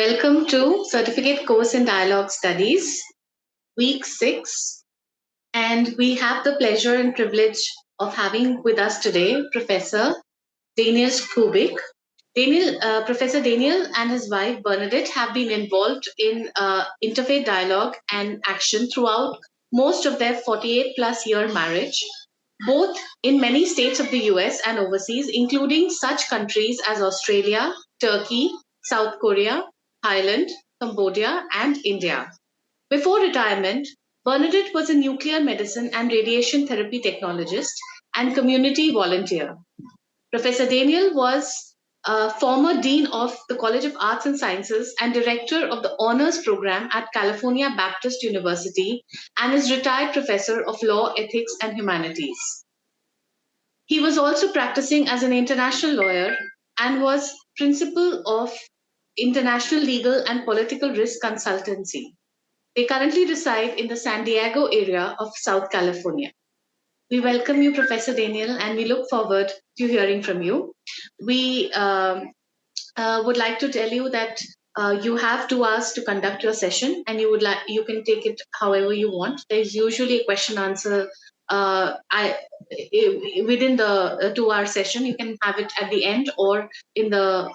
Welcome to Certificate Course in Dialogue Studies, Week 6. And we have the pleasure and privilege of having with us today Professor Daniel Skubik. Professor Daniel and his wife Bernadette have been involved in interfaith dialogue and action throughout most of their 48 plus year marriage, both in many states of the US and overseas, including such countries as Australia, Turkey, South Korea, Thailand, Cambodia, and India. Before retirement, Bernadette was a nuclear medicine and radiation therapy technologist and community volunteer. Professor Daniel was former Dean of the College of Arts and Sciences and Director of the Honors Program at California Baptist University and is retired Professor of Law, Ethics, and Humanities. He was also practicing as an international lawyer and was principal of International Legal and Political Risk Consultancy. They currently reside in the San Diego area of South California. We welcome you, Professor Daniel, and we look forward to hearing from you. We would like to tell you that you have 2 hours to conduct your session, and you can take it however you want. There's usually a question answer within the 2-hour session. You can have it at the end or in the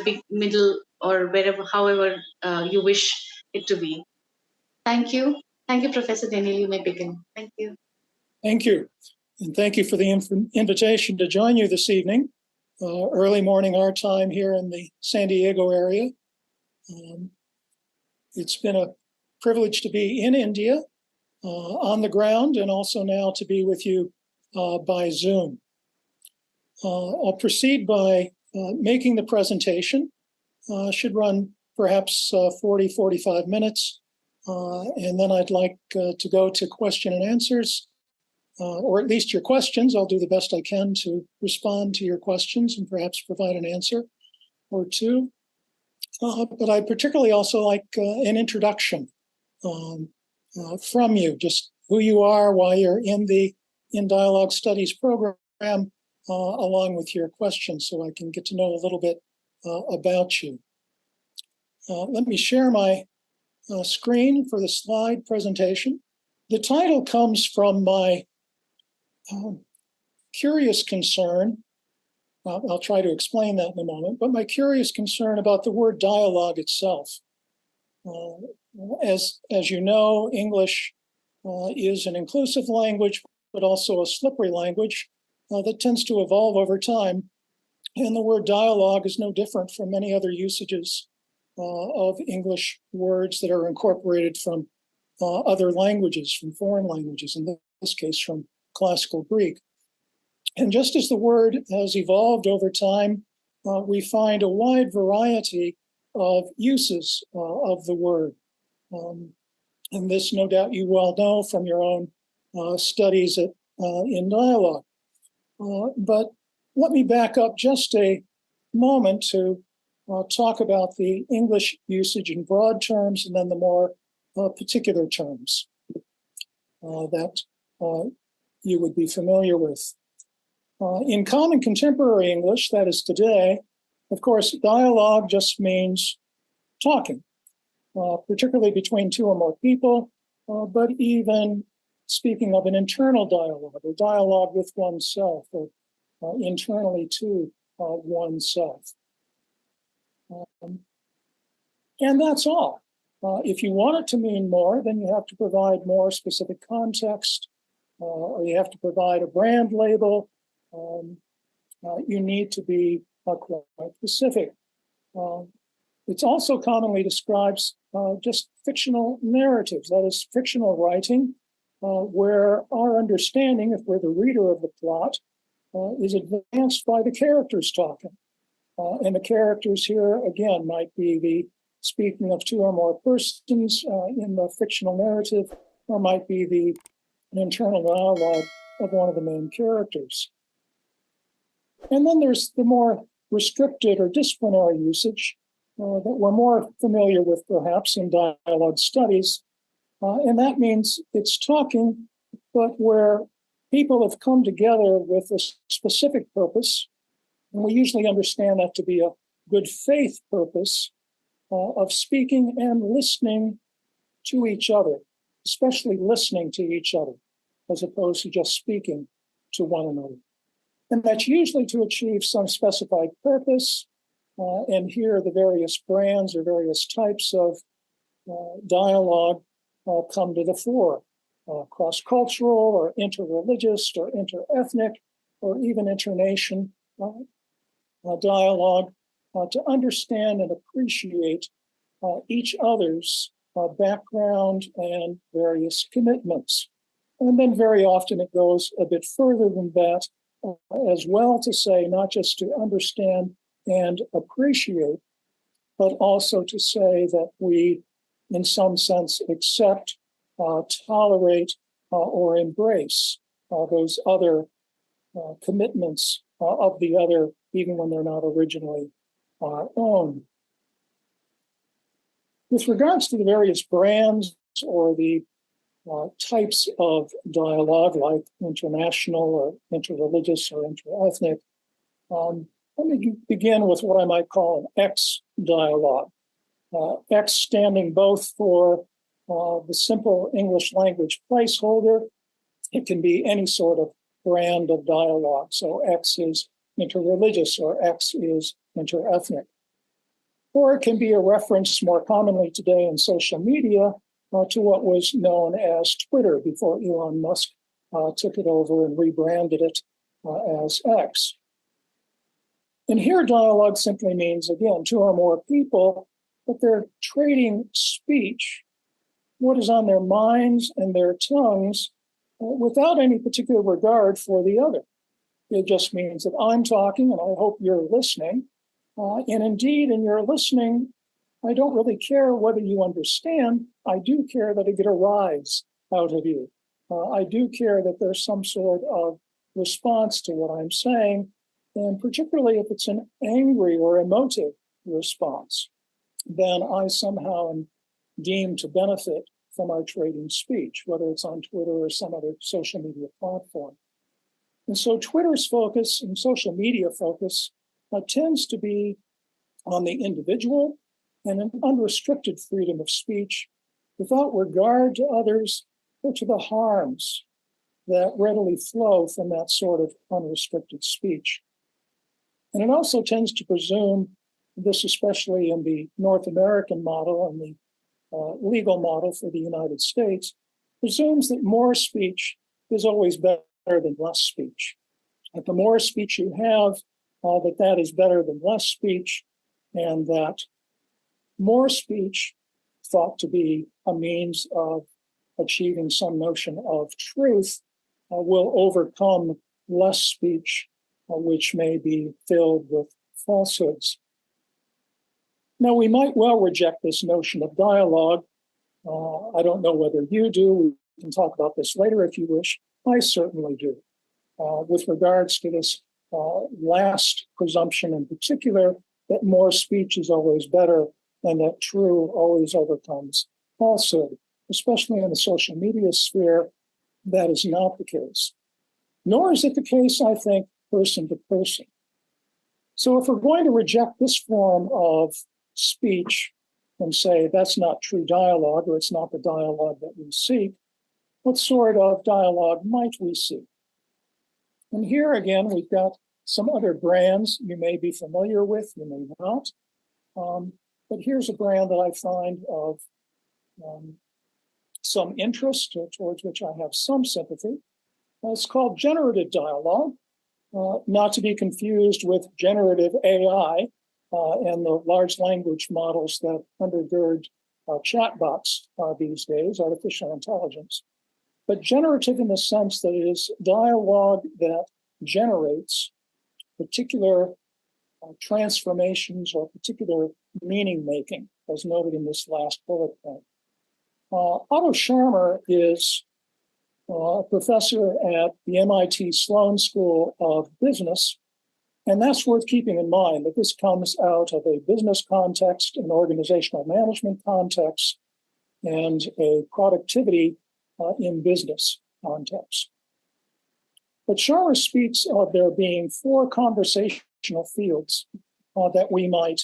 big middle or wherever, however you wish it to be. Thank you. Thank you, Professor Daniel. You may begin. Thank you. Thank you. And thank you for the invitation to join you this evening, early morning our time here in the San Diego area. It's been a privilege to be in India on the ground and also now to be with you by Zoom. I'll proceed by making the presentation. Should run perhaps 40-45 minutes. And then I'd like to go to question and answers, or at least your questions. I'll do the best I can to respond to your questions and perhaps provide an answer or two. But I'd particularly also like an introduction from you, just who you are, why you're in the Dialogue Studies program, along with your questions, so I can get to know a little bit about you. Let me share my screen for the slide presentation. The title comes from my curious concern. I'll try to explain that in a moment, but my curious concern about the word dialogue itself. As you know, English is an inclusive language, but also a slippery language that tends to evolve over time. And the word dialogue is no different from many other usages of English words that are incorporated from other languages, from foreign languages, in this case from Classical Greek. And just as the word has evolved over time, we find a wide variety of uses of the word. And this, no doubt, you well know from your own studies in dialogue. But let me back up just a moment to talk about the English usage in broad terms and then the more particular terms that you would be familiar with. In common contemporary English, that is today, of course, dialogue just means talking, particularly between 2 or more people, but even speaking of an internal dialogue, or dialogue with oneself, or internally to oneself. And that's all. If you want it to mean more, then you have to provide more specific context, or you have to provide a brand label. You need to be quite specific. It's also commonly describes just fictional narratives, that is, fictional writing, where our understanding, if we're the reader of the plot, is advanced by the characters talking. And the characters here, again, might be the speaking of 2 or more persons in the fictional narrative, or might be an internal dialogue of one of the main characters. And then there's the more restricted or disciplinary usage that we're more familiar with, perhaps, in dialogue studies. And that means it's talking, but where people have come together with a specific purpose, and we usually understand that to be a good faith purpose, of speaking and listening to each other, especially listening to each other, as opposed to just speaking to one another. And that's usually to achieve some specified purpose. And here the various brands or various types of dialogue come to the fore. Cross-cultural or interreligious or interethnic or even internation dialogue to understand and appreciate each other's background and various commitments. And then very often it goes a bit further than that as well, to say not just to understand and appreciate, but also to say that we, in some sense, accept, tolerate, or embrace those other commitments of the other, even when they're not originally our own. With regards to the various brands or the types of dialogue, like international or interreligious or interethnic, let me begin with what I might call an X dialogue. X standing both for the simple English language placeholder. It can be any sort of brand of dialogue. So X is interreligious or X is interethnic. Or it can be a reference more commonly today in social media to what was known as Twitter before Elon Musk took it over and rebranded it as X. And here dialogue simply means, again, two or more people, but they're trading speech, what is on their minds and their tongues, without any particular regard for the other. It just means that I'm talking and I hope you're listening. And indeed, in your listening, I don't really care whether you understand. I do care that I get a rise out of you. I do care that there's some sort of response to what I'm saying, and particularly if it's an angry or emotive response, then I somehow am deemed to benefit from our trading speech, whether it's on Twitter or some other social media platform. And so Twitter's focus and social media focus tends to be on the individual and an unrestricted freedom of speech without regard to others or to the harms that readily flow from that sort of unrestricted speech. And it also tends to presume, this especially in the North American model and the legal model for the United States, presumes that more speech is always better than less speech. That the more speech you have, that is better than less speech, and that more speech, thought to be a means of achieving some notion of truth, will overcome less speech, which may be filled with falsehoods. Now, we might well reject this notion of dialogue. I don't know whether you do. We can talk about this later if you wish. I certainly do. With regards to this last presumption in particular, that more speech is always better and that true always overcomes falsehood, especially in the social media sphere, that is not the case. Nor is it the case, I think, person to person. So if we're going to reject this form of speech and say that's not true dialogue or it's not the dialogue that we seek, what sort of dialogue might we seek? And here again, we've got some other brands you may be familiar with, you may not. But here's a brand that I find of some interest, towards which I have some sympathy. It's called Generative Dialogue, not to be confused with generative AI and the large language models that undergird chatbots these days, artificial intelligence. But generative in the sense that it is dialogue that generates particular transformations or particular meaning making, as noted in this last bullet point. Otto Scharmer is a professor at the MIT Sloan School of Business, and that's worth keeping in mind that this comes out of a business context, an organizational management context, and a productivity in business context. But Scharmer speaks of there being 4 conversational fields that we might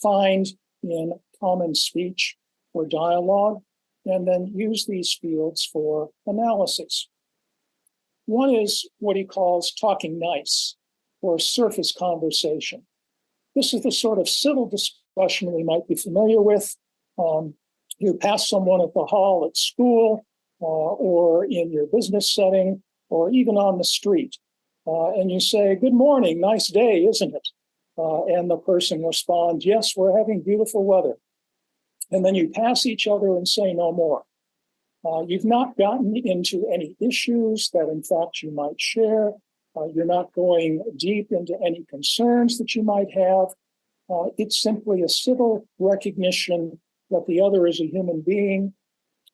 find in common speech or dialogue, and then use these fields for analysis. One is what he calls talking nice, or surface conversation. This is the sort of civil discussion we might be familiar with. You pass someone at the hall at school, or in your business setting, or even on the street, and you say, "Good morning, nice day, isn't it?" And the person responds, "Yes, we're having beautiful weather." And then you pass each other and say no more. You've not gotten into any issues that, in fact, you might share. You're not going deep into any concerns that you might have. It's simply a civil recognition that the other is a human being,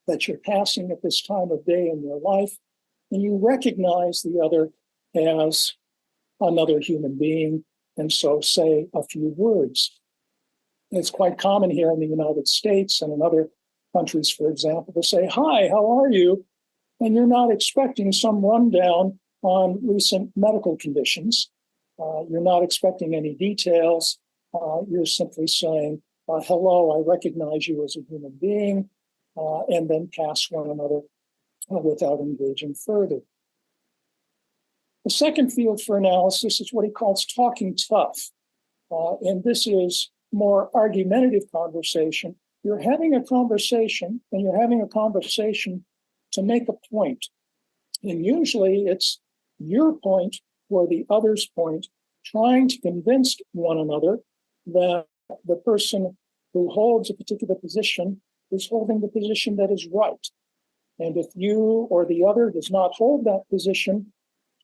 that you're passing at this time of day in your life, and you recognize the other as another human being, and so say a few words. It's quite common here in the United States and in other countries, for example, to say, "Hi, how are you?" And you're not expecting some rundown on recent medical conditions. You're not expecting any details. You're simply saying, "Hello, I recognize you as a human being," and then pass one another without engaging further. The second field for analysis is what he calls talking tough. And this is more argumentative conversation. You're having a conversation, and you're having a conversation to make a point. And usually it's your point or the other's point, trying to convince one another that the person who holds a particular position is holding the position that is right. And if you or the other does not hold that position,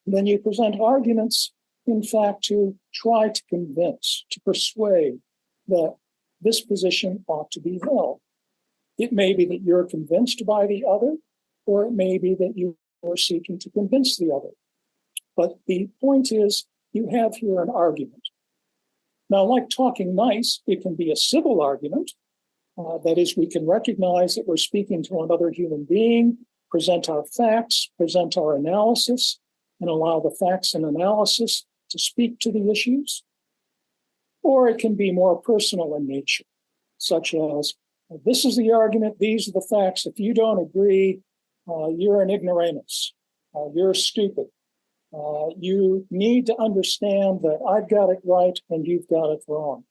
then you present arguments, in fact, to try to convince, to persuade that this position ought to be held. It may be that you're convinced by the other, or it may be that you are seeking to convince the other. But the point is, you have here an argument. Now, like talking nice, it can be a civil argument. That is, we can recognize that we're speaking to another human being, present our facts, present our analysis, and allow the facts and analysis to speak to the issues. Or it can be more personal in nature, such as, "This is the argument, these are the facts. If you don't agree, you're an ignoramus, you're stupid. You need to understand that I've got it right and you've got it wrong."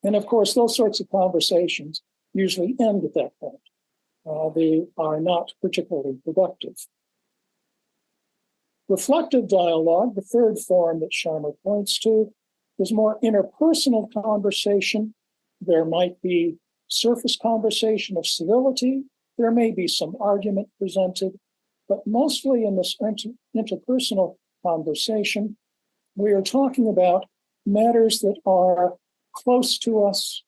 And of course, those sorts of conversations usually end at that point. They are not particularly productive. Reflective dialogue, the third form that Sharma points to, is more interpersonal conversation. There might be surface conversation of civility. There may be some argument presented, but mostly in this interpersonal conversation, we are talking about matters that are close to us,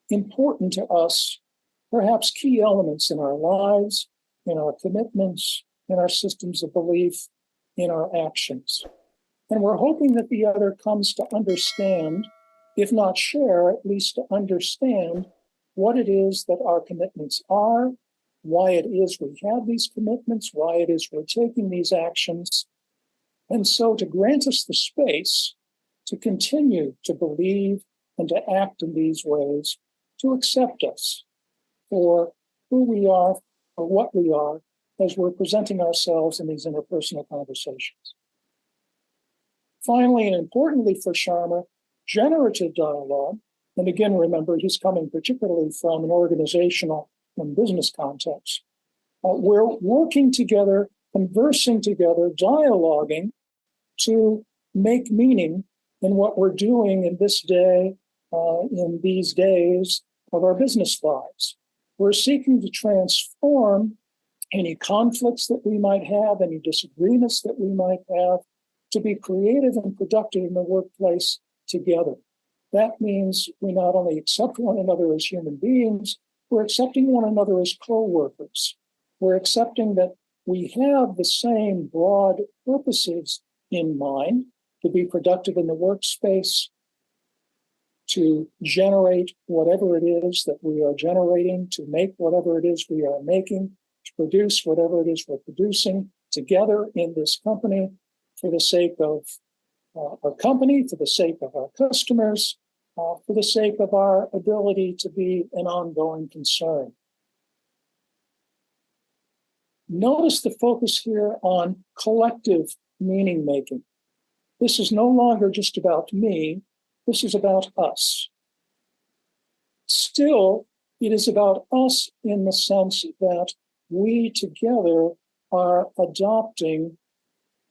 important to us, perhaps key elements in our lives, in our commitments, in our systems of belief, in our actions. And we're hoping that the other comes to understand, if not share, at least to understand what it is that our commitments are, why it is we have these commitments, why it is we're taking these actions, and so to grant us the space to continue to believe and to act in these ways, to accept us for who we are, for what we are, as we're presenting ourselves in these interpersonal conversations. Finally, and importantly for Sharma, generative dialogue, and again, remember, he's coming particularly from an organizational and business context. We're working together, conversing together, dialoguing to make meaning in what we're doing in this day, in these days of our business lives. We're seeking to transform any conflicts that we might have, any disagreements that we might have, to be creative and productive in the workplace together. That means we not only accept one another as human beings, we're accepting one another as co-workers. We're accepting that we have the same broad purposes in mind to be productive in the workspace, to generate whatever it is that we are generating, to make whatever it is we are making, to produce whatever it is we're producing together in this company for the sake of our company, for the sake of our customers, for the sake of our ability to be an ongoing concern. Notice the focus here on collective meaning making. This is no longer just about me, this is about us. Still, it is about us in the sense that we together are adopting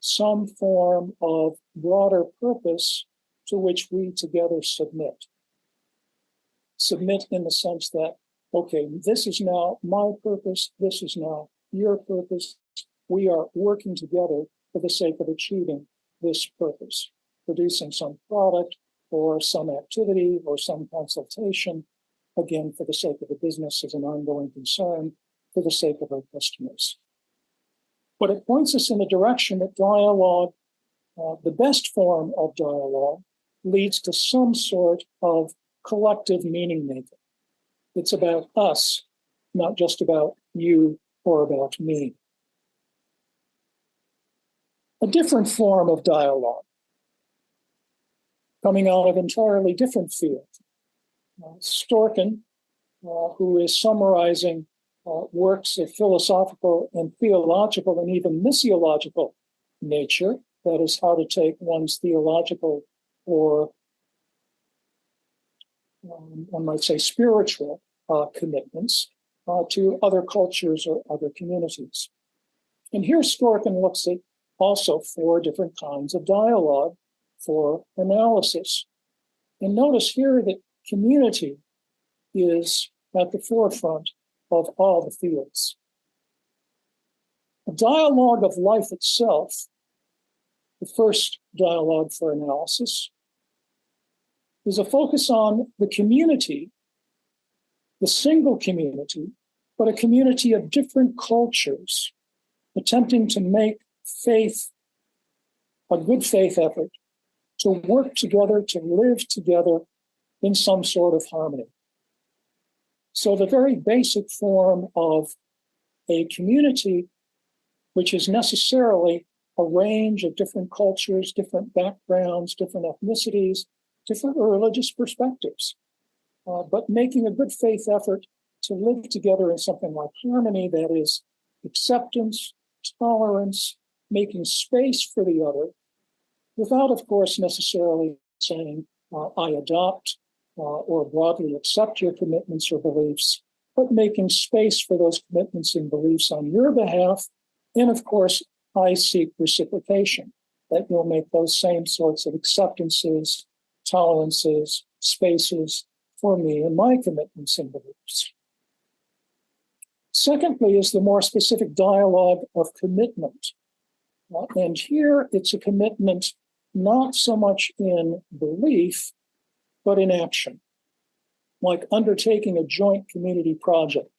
some form of broader purpose to which we together submit. Submit in the sense that, okay, this is now my purpose, this is now your purpose. We are working together for the sake of achieving this purpose, producing some product or some activity or some consultation, again, for the sake of the business as an ongoing concern, for the sake of our customers. But it points us in the direction that dialogue, the best form of dialogue, leads to some sort of collective meaning making. It's about us, not just about you or about me. A different form of dialogue, coming out of entirely different field. Storkin, who is summarizing works of philosophical and theological and even missiological nature, that is how to take one's theological or one might say spiritual commitments to other cultures or other communities. And here Storkin looks at also 4 different kinds of dialogue for analysis. And notice here that community is at the forefront of all the fields. A dialogue of life itself, the first dialogue for analysis, is a focus on the community, the single community, but a community of different cultures, attempting to make faith, a good faith effort, to work together, to live together in some sort of harmony. So the very basic form of a community, which is necessarily a range of different cultures, different backgrounds, different ethnicities, different religious perspectives, but making a good faith effort to live together in something like harmony, that is acceptance, tolerance, making space for the other, without, of course, necessarily saying, I adopt or broadly accept your commitments or beliefs, but making space for those commitments and beliefs on your behalf. And of course, I seek reciprocation, that you'll make those same sorts of acceptances, tolerances, spaces for me and my commitments and beliefs. Secondly is the more specific dialogue of commitment. And here it's a commitment not so much in belief, but in action, like undertaking a joint community project.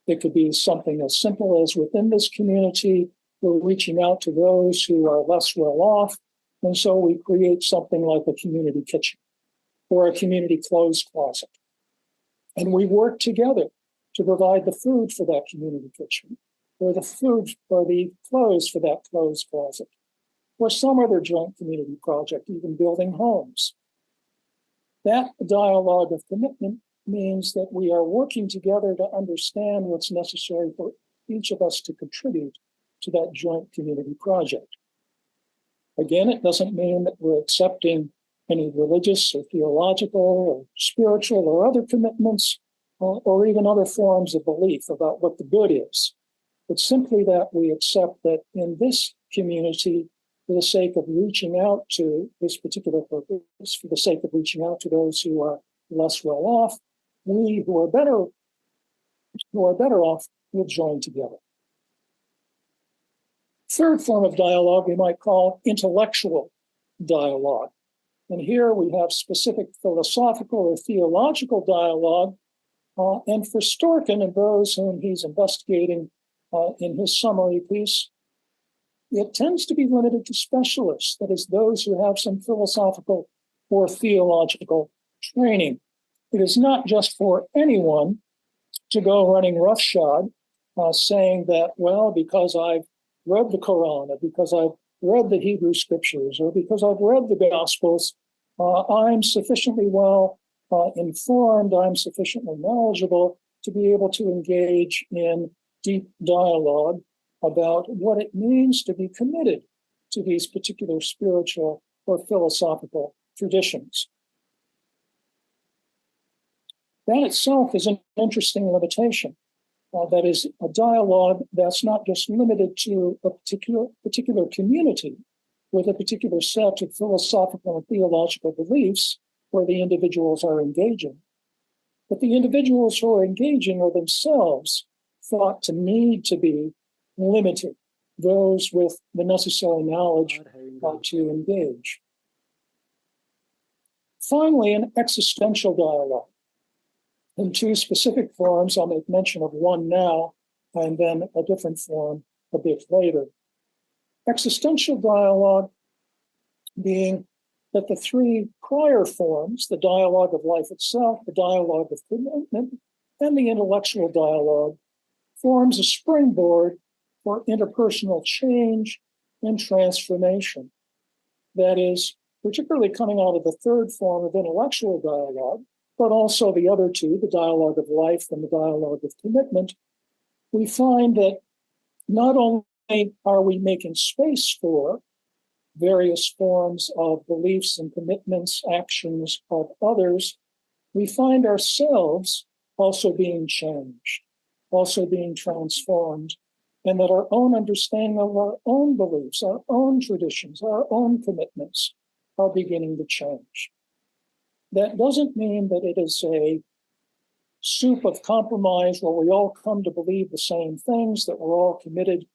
It could be something as simple as within this community, we're reaching out to those who are less well off, and so we create something like a community kitchen or a community clothes closet. And we work together to provide the food for that community kitchen, or the food or the clothes for that clothes closet, or some other joint community project, even building homes. That dialogue of commitment means that we are working together to understand what's necessary for each of us to contribute to that joint community project. Again, it doesn't mean that we're accepting any religious or theological or spiritual or other commitments or even other forms of belief about what the good is. It's simply that we accept that in this community, for the sake of reaching out to this particular purpose, for the sake of reaching out to those who are less well off, we who are better off will join together. Third form of dialogue we might call intellectual dialogue. And here we have specific philosophical or theological dialogue. And for Storkin and those whom he's investigating in his summary piece, it tends to be limited to specialists, that is, those who have some philosophical or theological training. It is not just for anyone to go running roughshod, saying that, well, because I've read the Quran, or because I've read the Hebrew scriptures, or because I've read the Gospels, I'm sufficiently well informed, I'm sufficiently knowledgeable to be able to engage in deep dialogue about what it means to be committed to these particular spiritual or philosophical traditions. That itself is an interesting limitation. That is a dialogue that's not just limited to a particular community with a particular set of philosophical and theological beliefs where the individuals are engaging. But the individuals who are engaging are themselves thought to need to be limited, those with the necessary knowledge to engage. Finally, an existential dialogue. In two specific forms, I'll make mention of one now and then a different form a bit later. Existential dialogue being that the three prior forms, the dialogue of life itself, the dialogue of commitment, and the intellectual dialogue, forms a springboard for interpersonal change and transformation. That is, particularly coming out of the third form of intellectual dialogue, but also the other two, the dialogue of life and the dialogue of commitment, we find that not only are we making space for various forms of beliefs and commitments, actions of others, we find ourselves also being changed, also being transformed, and that our own understanding of our own beliefs, our own traditions, our own commitments are beginning to change. That doesn't mean that it is a soup of compromise where we all come to believe the same things, that we're all committed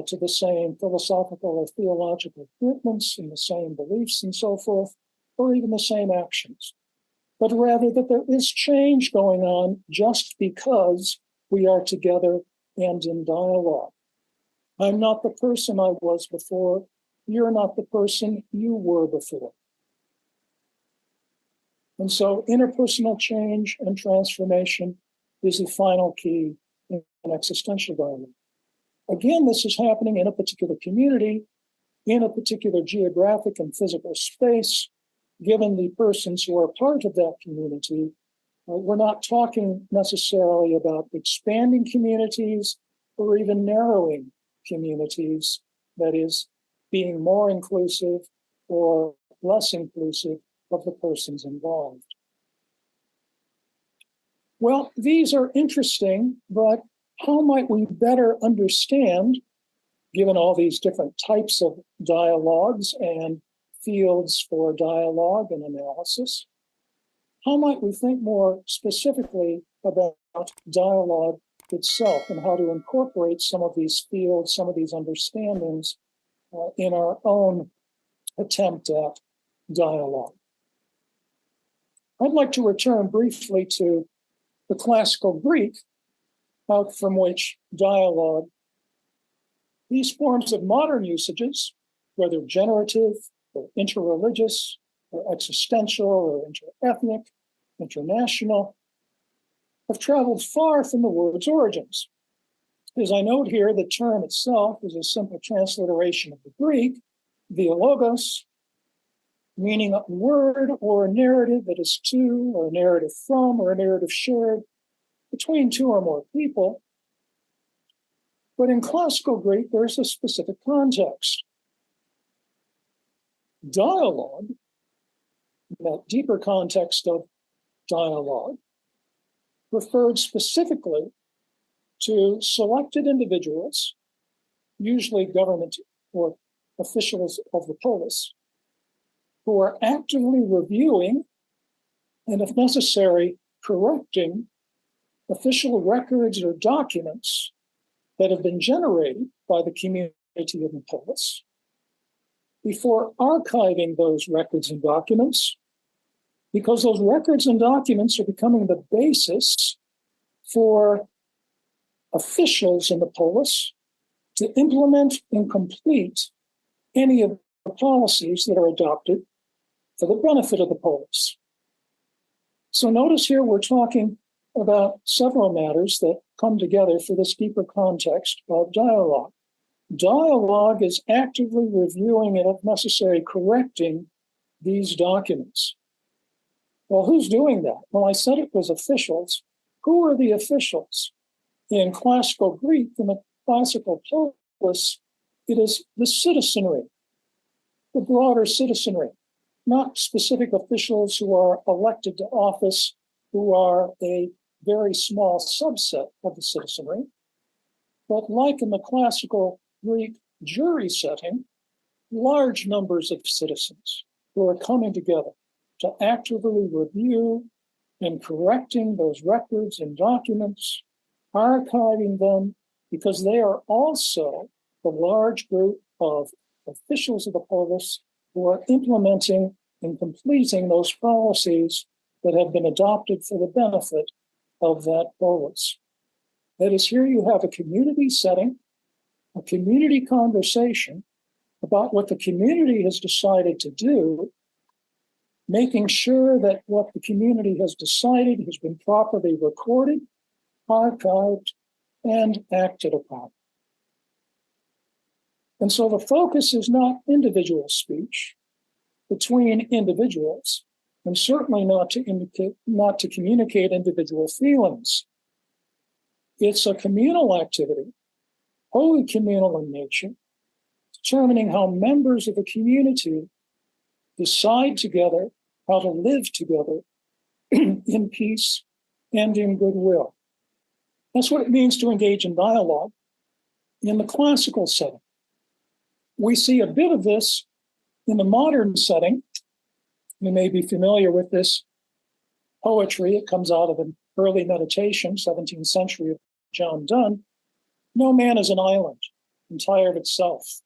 to the same philosophical or theological commitments and the same beliefs and so forth, or even the same actions, but rather that there is change going on just because we are together and in dialogue. I'm not the person I was before. You're not the person you were before. And so interpersonal change and transformation is the final key in existential dialogue. Again, this is happening in a particular community, in a particular geographic and physical space, given the persons who are part of that community. We're not talking necessarily about expanding communities or even narrowing communities, that is, being more inclusive or less inclusive of the persons involved. Well, these are interesting, but how might we better understand, given all these different types of dialogues and fields for dialogue and analysis, how might we think more specifically about dialogue itself and how to incorporate some of these fields, some of these understandings in our own attempt at dialogue? I'd like to return briefly to the classical Greek, out from which dialogue, these forms of modern usages, whether generative or interreligious or existential or interethnic, international, have traveled far from the word's origins. As I note here, the term itself is a simple transliteration of the Greek, dialogos, meaning a word or a narrative that is to, or a narrative from, or a narrative shared between two or more people. But in classical Greek, there's a specific context. Dialogue, that deeper context of dialogue, referred specifically to selected individuals, usually government or officials of the polis, who are actively reviewing and, if necessary, correcting official records or documents that have been generated by the community of the polis before archiving those records and documents, because those records and documents are becoming the basis for officials in the polis to implement and complete any of the policies that are adopted for the benefit of the polis. So notice here we're talking about several matters that come together for this deeper context of dialogue. Dialogue is actively reviewing and, if necessary, correcting these documents. Well, who's doing that? Well, I said it was officials. Who are the officials? In classical Greek, in the classical polis, it is the citizenry, the broader citizenry, not specific officials who are elected to office, who are a very small subset of the citizenry, but like in the classical Greek jury setting, large numbers of citizens who are coming together to actively review and correcting those records and documents, archiving them, because they are also the large group of officials of the polis who are implementing and completing those policies that have been adopted for the benefit of that polis. That is, here you have a community setting, a community conversation about what the community has decided to do, making sure that what the community has decided has been properly recorded, archived, and acted upon. And so the focus is not individual speech between individuals, and certainly not to communicate individual feelings. It's a communal activity, wholly communal in nature, determining how members of the community decide together how to live together in peace and in goodwill. That's what it means to engage in dialogue in the classical setting. We see a bit of this in the modern setting. You may be familiar with this poetry. It comes out of an early meditation, 17th century, of John Donne. No man is an island, entire of itself.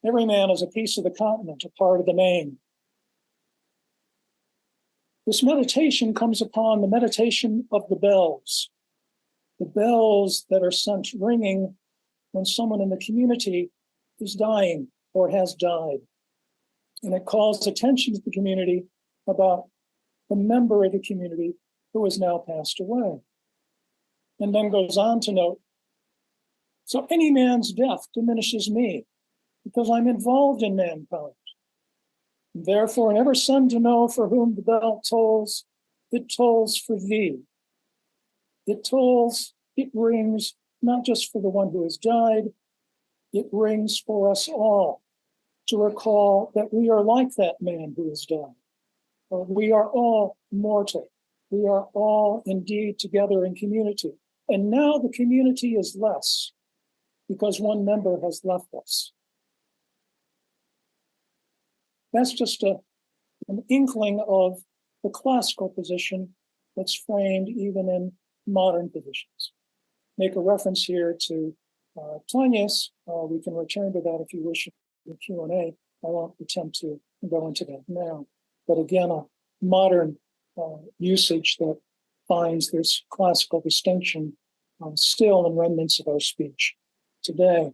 Every man is a piece of the continent, a part of the main. This meditation comes upon the meditation of the bells that are sent ringing when someone in the community is dying or has died. And it calls attention to the community about the member of the community who has now passed away. And then goes on to note, so any man's death diminishes me because I'm involved in mankind. And therefore, never send to know for whom the bell tolls, it tolls for thee. It tolls, it rings, not just for the one who has died, it rings for us all to recall that we are like that man who has died. We are all mortal. We are all indeed together in community. And now the community is less because one member has left us. That's just an inkling of the classical position that's framed even in modern positions. Make a reference here to Tanya's. We can return to that if you wish in the Q&A. I won't attempt to go into that now. But again, a modern usage that finds this classical distinction still in remnants of our speech today.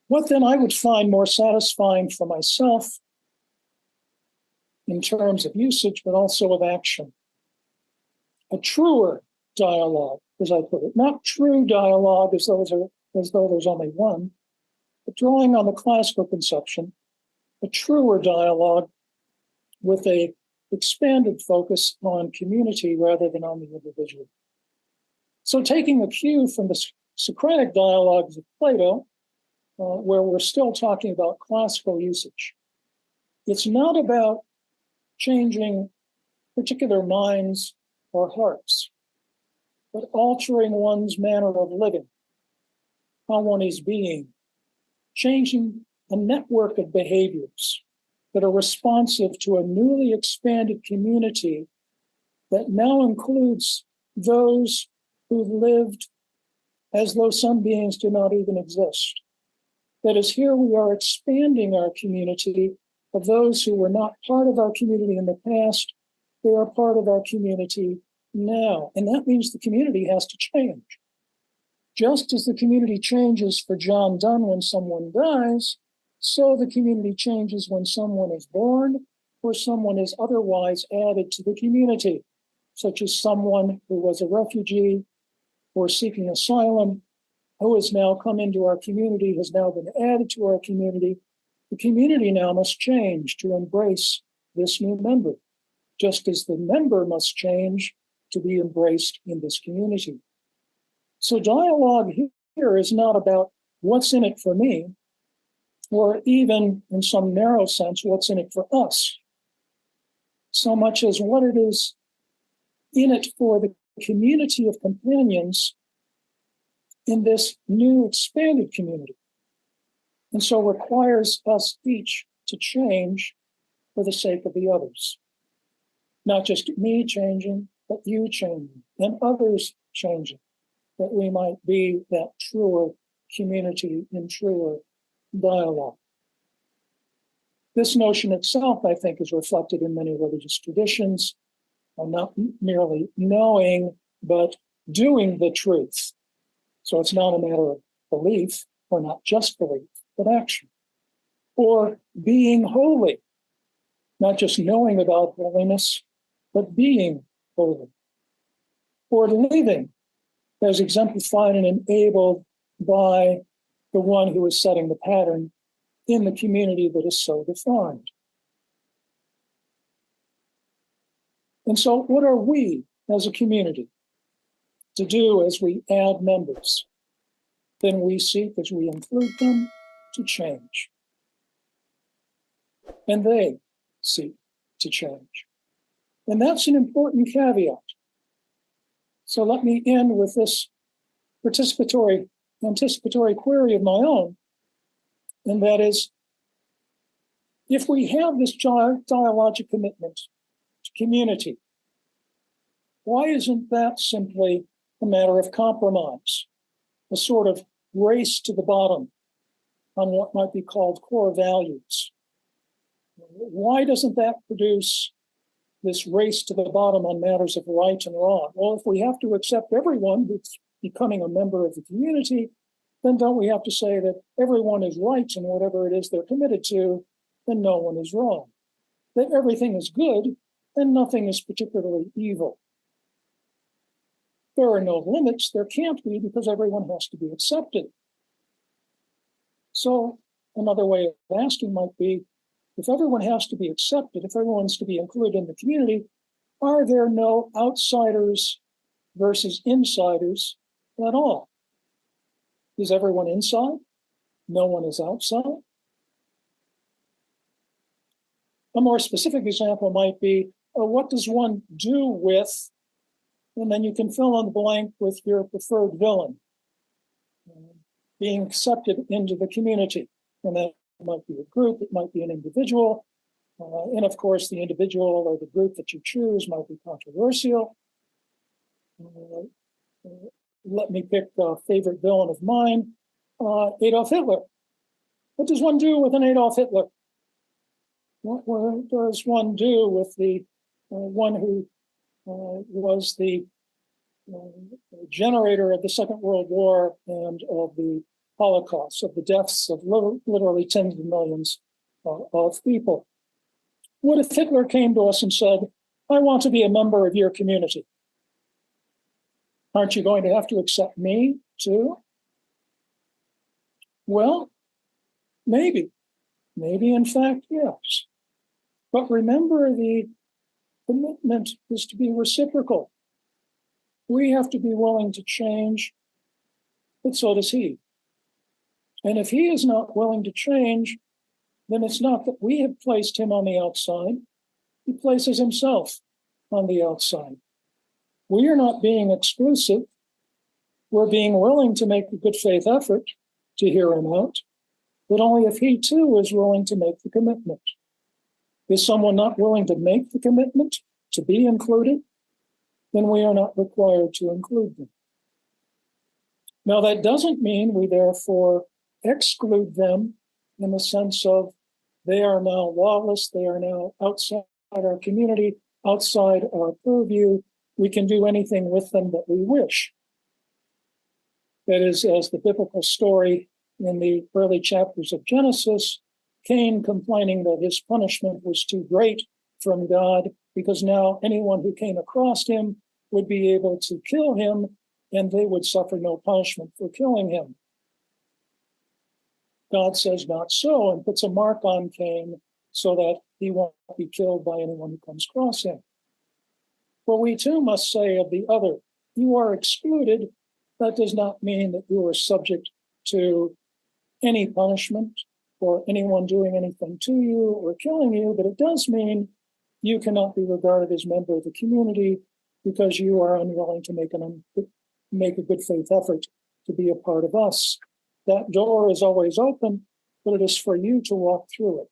What then I would find more satisfying for myself in terms of usage, but also of action? A truer dialogue, as I put it, not true dialogue as though there's only one, but drawing on the classical conception, a truer dialogue with a expanded focus on community rather than on the individual. So taking a cue from the Socratic dialogues of Plato, where we're still talking about classical usage, it's not about changing particular minds or hearts, but altering one's manner of living, how one is being, changing a network of behaviors that are responsive to a newly expanded community that now includes those who've lived as though some beings do not even exist. That is, here we are expanding our community of those who were not part of our community in the past. They are part of our community now. And that means the community has to change. Just as the community changes for John Donne when someone dies, so the community changes when someone is born or someone is otherwise added to the community, such as someone who was a refugee or seeking asylum who has now come into our community, has now been added to our community. The community now must change to embrace this new member, just as the member must change to be embraced in this community. So dialogue here is not about what's in it for me, or even in some narrow sense, what's in it for us, so much as what it is in it for the community of companions in this new expanded community. And so requires us each to change for the sake of the others. Not just me changing, but you changing and others changing, that we might be that truer community in truer dialogue. This notion itself, I think, is reflected in many religious traditions, not merely knowing, but doing the truth. So it's not a matter of belief, or not just belief, but action. Or being holy, not just knowing about holiness, but being holy. Or living as exemplified and enabled by the one who is setting the pattern in the community that is so defined. And so what are we as a community to do as we add members? Then we seek, as we include them, to change. And they seek to change. And that's an important caveat. So let me end with this anticipatory query of my own, and that is, if we have this dialogic commitment to community, why isn't that simply a matter of compromise, a sort of race to the bottom on what might be called core values? Why doesn't that produce this race to the bottom on matters of right and wrong? Well, if we have to accept everyone who's becoming a member of the community, then don't we have to say that everyone is right in whatever it is they're committed to, and no one is wrong? That everything is good and nothing is particularly evil. There are no limits, there can't be, because everyone has to be accepted. So another way of asking might be, if everyone has to be accepted, if everyone's to be included in the community, are there no outsiders versus insiders at all? Is everyone inside? No one is outside? A more specific example might be, what does one do with, and then you can fill in the blank with your preferred villain, being accepted into the community. And that might be a group, it might be an individual, and of course the individual or the group that you choose might be controversial. Let me pick a favorite villain of mine, Adolf Hitler. What does one do with an Adolf Hitler? What does one do with the one who was the generator of the Second World War and of the Holocaust, of the deaths of literally tens of millions of people? What if Hitler came to us and said, I want to be a member of your community? Aren't you going to have to accept me too? Well, maybe. Maybe, in fact, yes. But remember, the commitment is to be reciprocal. We have to be willing to change, but so does he. And if he is not willing to change, then it's not that we have placed him on the outside. He places himself on the outside. We are not being exclusive. We're willing willing to make a good faith effort to hear him out, but only if he too is willing to make the commitment. Is someone not willing to make the commitment to be included? Then we are not required to include them. Now, that doesn't mean we therefore exclude them in the sense of they are now lawless, they are now outside our community, outside our purview. We can do anything with them that we wish. That is, as the biblical story in the early chapters of Genesis, Cain complaining that his punishment was too great from God because now anyone who came across him would be able to kill him and they would suffer no punishment for killing him. God says not so, and puts a mark on Cain so that he won't be killed by anyone who comes across him. For we too must say of the other, you are excluded. That does not mean that you are subject to any punishment or anyone doing anything to you or killing you, but it does mean you cannot be regarded as a member of the community because you are unwilling to make a good faith effort to be a part of us. That door is always open, but it is for you to walk through it.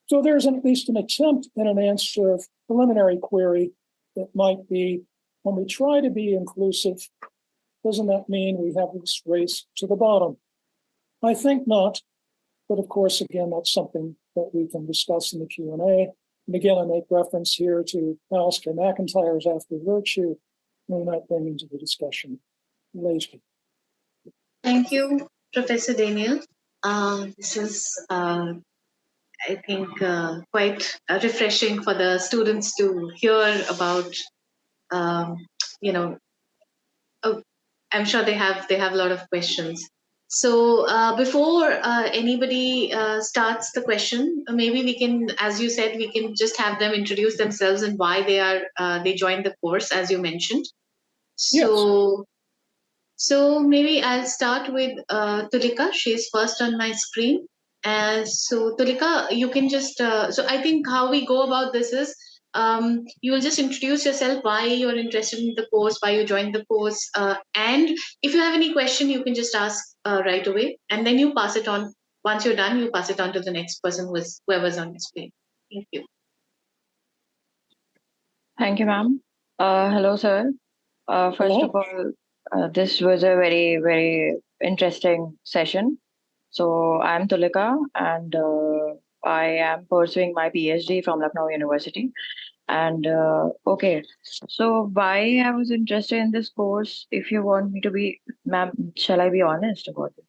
So there's at least an attempt in an answer of preliminary query that might be, when we try to be inclusive, doesn't that mean we have this race to the bottom? I think not, but of course, again, that's something that we can discuss in the Q&A. And again, I make reference here to Alistair McIntyre's After Virtue, we might bring into the discussion later. Thank you, Professor Daniel. This is, I think, quite refreshing for the students to hear about, you know, oh, I'm sure they have a lot of questions. So before anybody starts the question, maybe we can, as you said, we can just have them introduce themselves and why they joined the course, as you mentioned. So, yes. so maybe I'll start with Tulika. She's first on my screen. And so Tulika, you can just, so I think how we go about this is you will just introduce yourself, why you're interested in the course, why you joined the course. And if you have any question, you can just ask right away. And then you pass it on. Once you're done, you pass it on to the next person whoever's on the screen. Thank you. Thank you, ma'am. Hello, sir. First of Hello. all, this was a very, very interesting session. So I'm Tulika, and I am pursuing my PhD from Lucknow University. And okay, so why I was interested in this course, if you want me to be, ma'am, shall I be honest about it?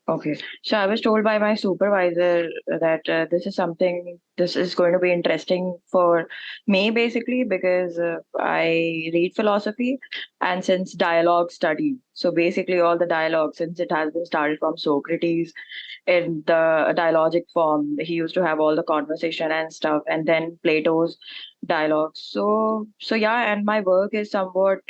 Okay. So I was told by my supervisor that this is going to be interesting for me basically because I read philosophy and since dialogue study. So basically all the dialogue, since it has been started from Socrates in the dialogic form, he used to have all the conversation and stuff, and then Plato's dialogues. So yeah, and my work is somewhat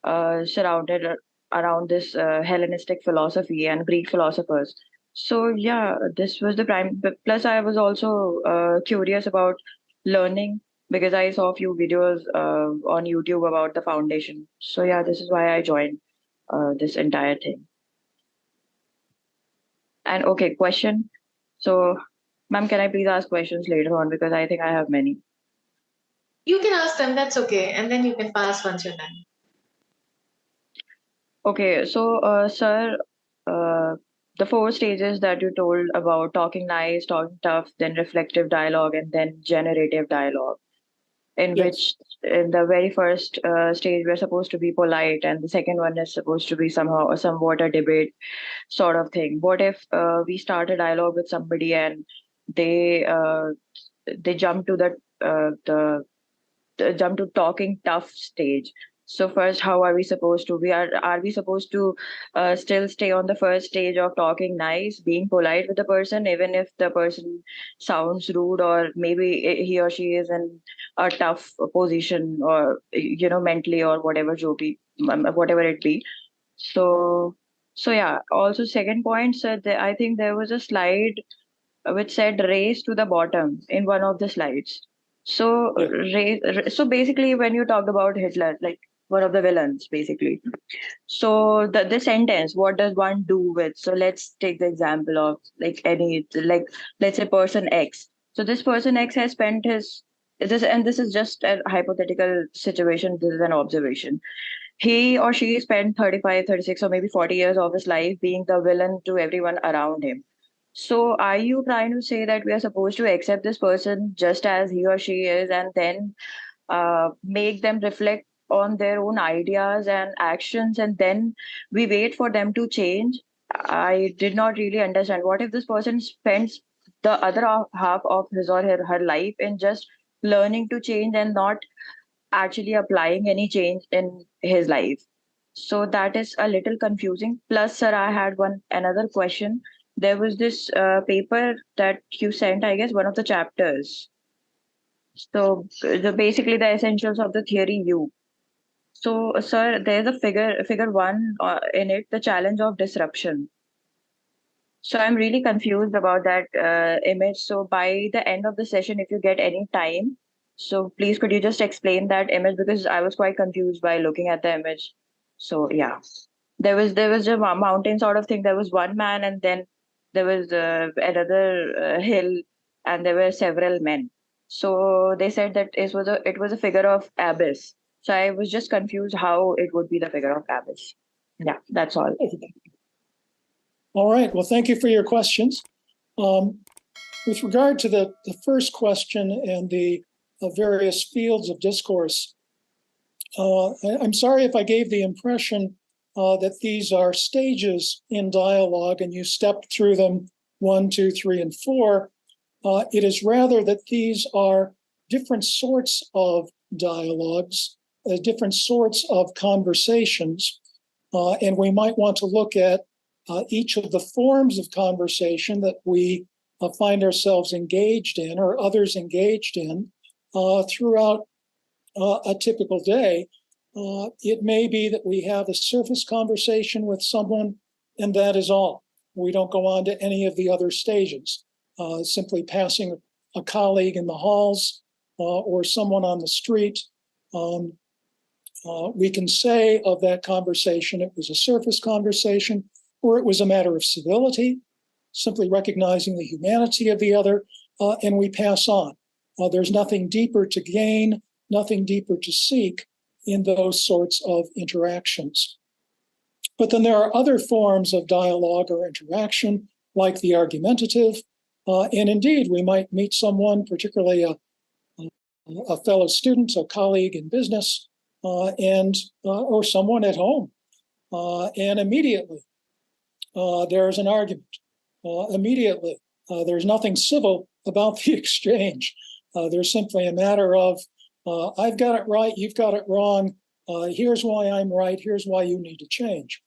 surrounded around this Hellenistic philosophy and Greek philosophers. So yeah, this was the prime. But plus, I was also curious about learning because I saw a few videos on YouTube about the foundation. So yeah, this is why I joined this entire thing. And okay, question. So, ma'am, can I please ask questions later on because I think I have many. You can ask them, that's okay. And then you can pass once you're done. Okay, so, sir, uh, the four stages that you told about talking nice, talking tough, then reflective dialogue, and then generative dialogue, in Yes. which in the very first stage we're supposed to be polite, and the second one is supposed to be somehow somewhat a debate sort of thing. What if we start a dialogue with somebody and they uh, they jump to the jump to talking tough stage. So first, how are we supposed to? Are we supposed to still stay on the first stage of talking nice, being polite with the person, even if the person sounds rude or maybe he or she is in a tough position or mentally or whatever whatever it be. So so yeah. Also, second point said that I think there was a slide which said race to the bottom in one of the slides. So Yeah. so basically, when you talked about Hitler, like one of the villains, basically. So the sentence, what does one do with? So let's take the example of like let's say person X. So this person X has spent his this is just a hypothetical situation. This is an observation. He or she spent 35, 36, or maybe 40 years of his life being the villain to everyone around him. So, are you trying to say that we are supposed to accept this person just as he or she is and then make them reflect on their own ideas and actions and then we wait for them to change? I did not really understand. What if this person spends the other half of his or her life in just learning to change and not actually applying any change in his life. So that is a little confusing. Plus, sir, I had another question. There was this paper that you sent, I guess, one of the chapters. So basically the essentials of the theory U. So, sir, there's a figure one in it, the challenge of disruption. So I'm really confused about that image. So by the end of the session, if you get any time, so please could you just explain that image, because I was quite confused by looking at the image. So yeah, there was a mountain sort of thing. There was one man, and then there was another hill, and there were several men. So they said that it was a figure of abyss. So I was just confused how it would be the figure of abyss. Yeah, that's all. All right. Well, thank you for your questions. With regard to the first question and the various fields of discourse, I'm sorry if I gave the impression that these are stages in dialogue and you stepped through them 1, 2, 3, and 4. It is rather that these are different sorts of dialogues, different sorts of conversations, and we might want to look at each of the forms of conversation that we find ourselves engaged in or others engaged in throughout a typical day. It may be that we have a surface conversation with someone, and that is all. We don't go on to any of the other stages. Simply passing a colleague in the halls or someone on the street, we can say of that conversation it was a surface conversation, or it was a matter of civility, simply recognizing the humanity of the other, and we pass on. There's nothing deeper to gain, nothing deeper to seek in those sorts of interactions. But then there are other forms of dialogue or interaction, like the argumentative, and indeed we might meet someone, particularly a fellow student, a colleague in business, and or someone at home, and immediately there's an argument. Immediately, there's nothing civil about the exchange. There's simply a matter of, I've got it right, you've got it wrong, here's why I'm right, here's why you need to change.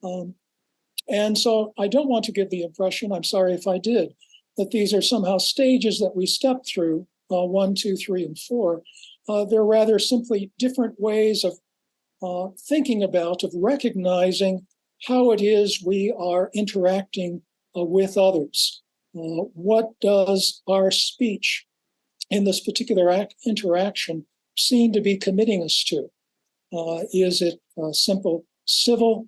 And so I don't want to give the impression, I'm sorry if I did, that these are somehow stages that we step through, 1, 2, 3, and 4. They're rather simply different ways of thinking about, of recognizing how it is we are interacting with others. What does our speech in this particular interaction seem to be committing us to? Is it simple civil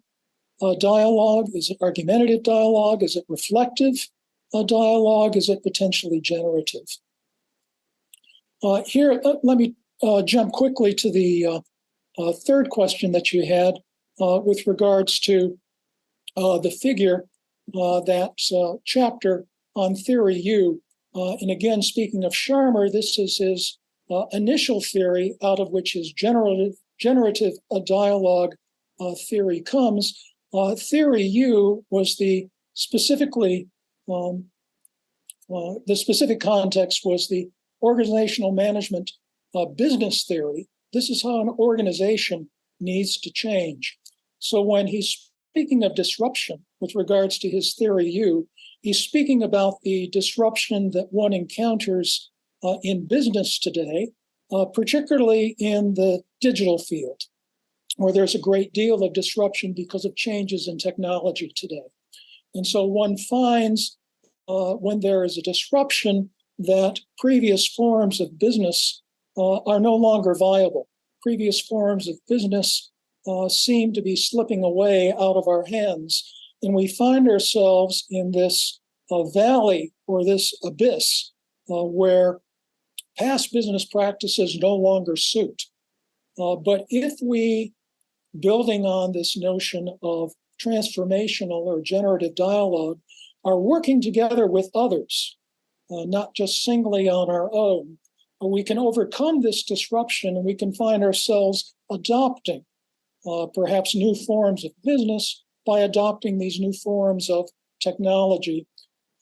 dialogue? Is it argumentative dialogue? Is it reflective dialogue? Is it potentially generative? Here, let me jump quickly to the third question that you had with regards to the figure, that chapter on theory U. And again, speaking of Sharma, this is his initial theory out of which his generative dialogue theory comes. Theory U was the specific context was the organizational management business theory. This is how an organization needs to change. So when he's speaking of disruption with regards to his theory U, he's speaking about the disruption that one encounters in business today, particularly in the digital field, where there's a great deal of disruption because of changes in technology today. And so one finds when there is a disruption that previous forms of business are no longer viable. Previous forms of business seem to be slipping away out of our hands. And we find ourselves in this valley or this abyss where past business practices no longer suit. But if we, building on this notion of transformational or generative dialogue, are working together with others, not just singly on our own, we can overcome this disruption and we can find ourselves adopting perhaps new forms of business by adopting these new forms of technology,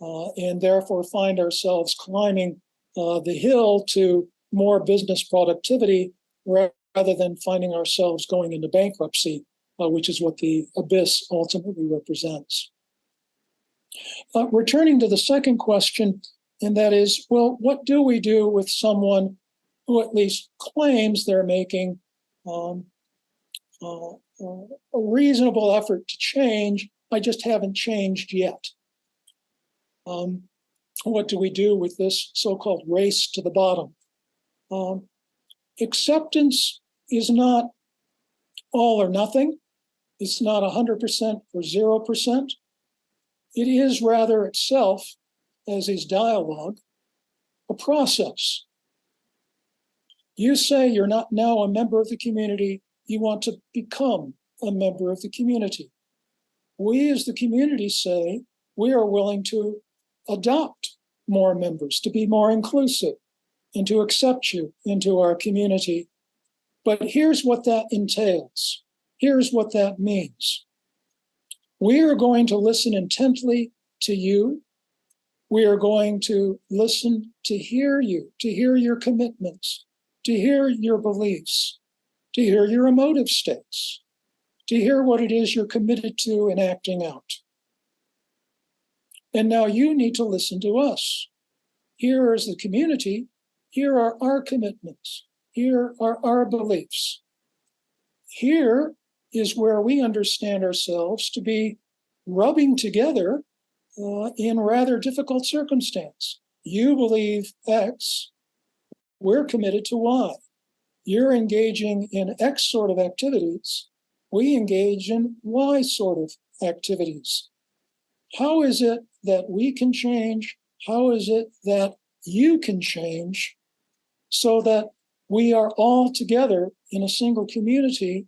and therefore find ourselves climbing the hill to more business productivity rather than finding ourselves going into bankruptcy, which is what the abyss ultimately represents. Returning to the second question, and that is, well, what do we do with someone who at least claims they're making a reasonable effort to change? I just haven't changed yet. What do we do with this so-called race to the bottom? Acceptance is not all or nothing. It's not 100% or 0%. It is rather itself, as is dialogue, a process. You say you're not now a member of the community, you want to become a member of the community. We as the community say we are willing to adopt more members, to be more inclusive, and to accept you into our community. But here's what that entails. Here's what that means. We are going to listen intently to you. We are going to listen to hear you, to hear your commitments, to hear your beliefs, to hear your emotive states, to hear what it is you're committed to and acting out. And now you need to listen to us. Here is the community. Here are our commitments. Here are our beliefs. Here is where we understand ourselves to be rubbing together in rather difficult circumstance. You believe X, we're committed to Y. You're engaging in X sort of activities, we engage in Y sort of activities. How is it that we can change? How is it that you can change so that we are all together in a single community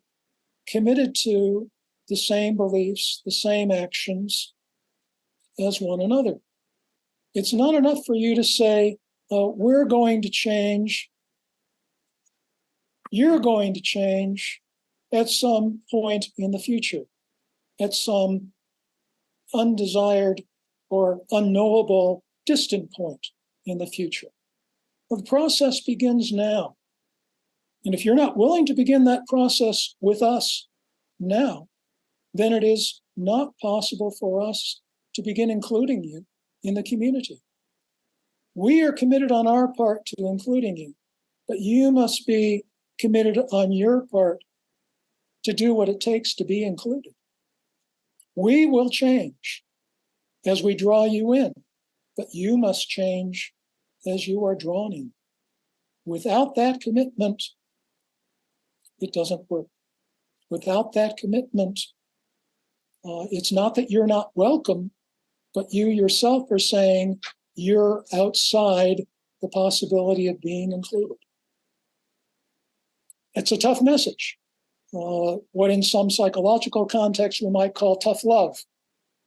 committed to the same beliefs, the same actions as one another? It's not enough for you to say, we're going to change, you're going to change at some point in the future, at some undesired or unknowable distant point in the future. Well, the process begins now. And if you're not willing to begin that process with us now, then it is not possible for us to begin including you in the community. We are committed on our part to including you, but you must be committed on your part to do what it takes to be included. We will change as we draw you in, but you must change as you are drawn in. Without that commitment, it doesn't work. Without that commitment, it's not that you're not welcome, but you yourself are saying you're outside the possibility of being included. It's a tough message, what in some psychological contexts we might call tough love,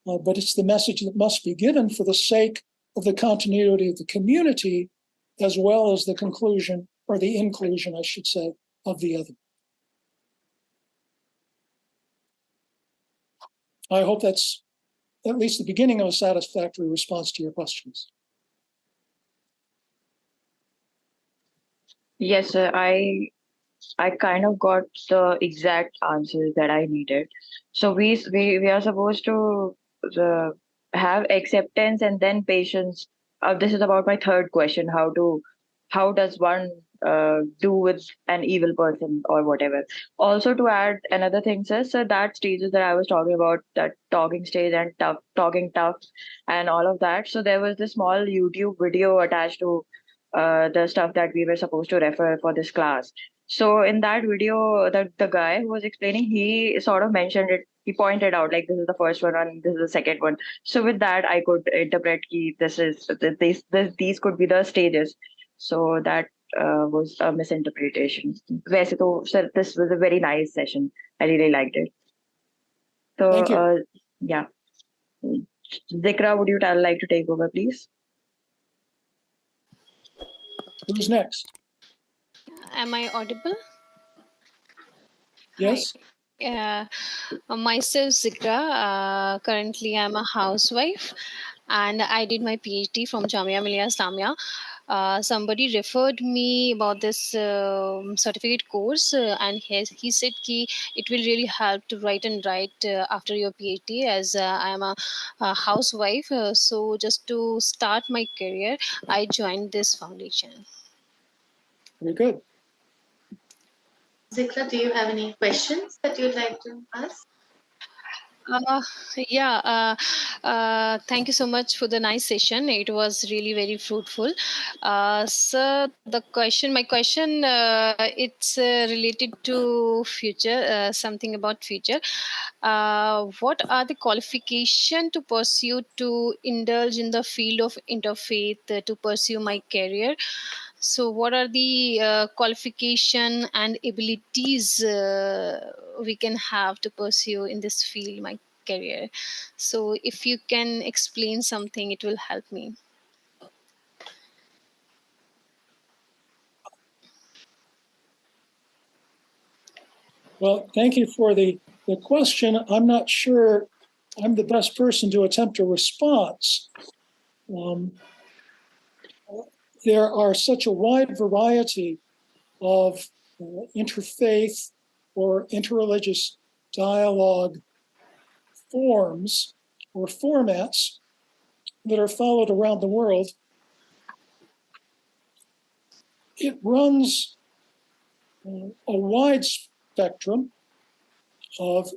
but it's the message that must be given for the sake of the continuity of the community, as well as the conclusion, or the inclusion, I should say, of the other. I hope that's at least the beginning of a satisfactory response to your questions. Yes, sir. I kind of got the exact answers that I needed. So we are supposed to have acceptance and then patience. This is about my third question: how does one do with an evil person or whatever? Also, to add another thing, sir, so that stages that I was talking about, that talking stage and talking tough, and all of that. So there was this small YouTube video attached to the stuff that we were supposed to refer for this class. So in that video, the guy who was explaining, he sort of mentioned it. He pointed out like this is the first one and this is the second one. So with that, I could interpret these could be the stages. So that was a misinterpretation. वैसे तो sir, this was a very nice session. I really liked it. So Thank you. Yeah, Zikra, would you like to take over, please? Who's next? Am I audible? Yes. Hi. Myself, Zikra. Currently, I'm a housewife, and I did my PhD from Jamia Millia Islamia. somebody referred me about this certificate course, and he said ki it will really help to write after your PhD, as I am a housewife. So just to start my career, I joined this foundation. Very good. Zikra, do you have any questions that you'd like to ask? Uh, yeah, thank you so much for the nice session. It was really very fruitful. So my question, it's related to future, something about future. What are the qualification to pursue to indulge in the field of interfaith, to pursue my career? So what are the qualification and abilities we can have to pursue in this field, my career? So if you can explain something, it will help me. Well, thank you for the question. I'm not sure I'm the best person to attempt a response. There are such a wide variety of interfaith or interreligious dialogue forms or formats that are followed around the world. It runs a wide spectrum of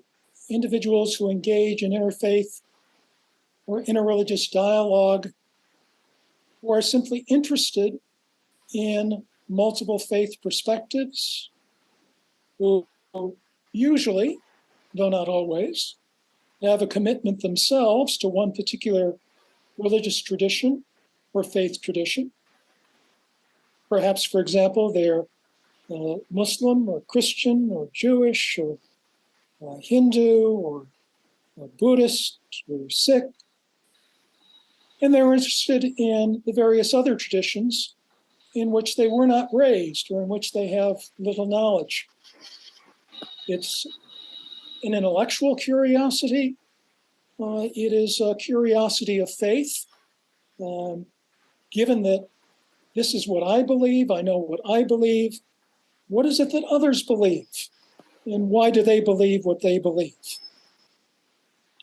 individuals who engage in interfaith or interreligious dialogue who are simply interested in multiple faith perspectives, who usually, though not always, have a commitment themselves to one particular religious tradition or faith tradition. Perhaps, for example, they're Muslim or Christian or Jewish or Hindu or Buddhist or Sikh, and they're interested in the various other traditions in which they were not raised or in which they have little knowledge. It's an intellectual curiosity. It is a curiosity of faith. Given that this is what I believe, I know what I believe, what is it that others believe? And why do they believe what they believe?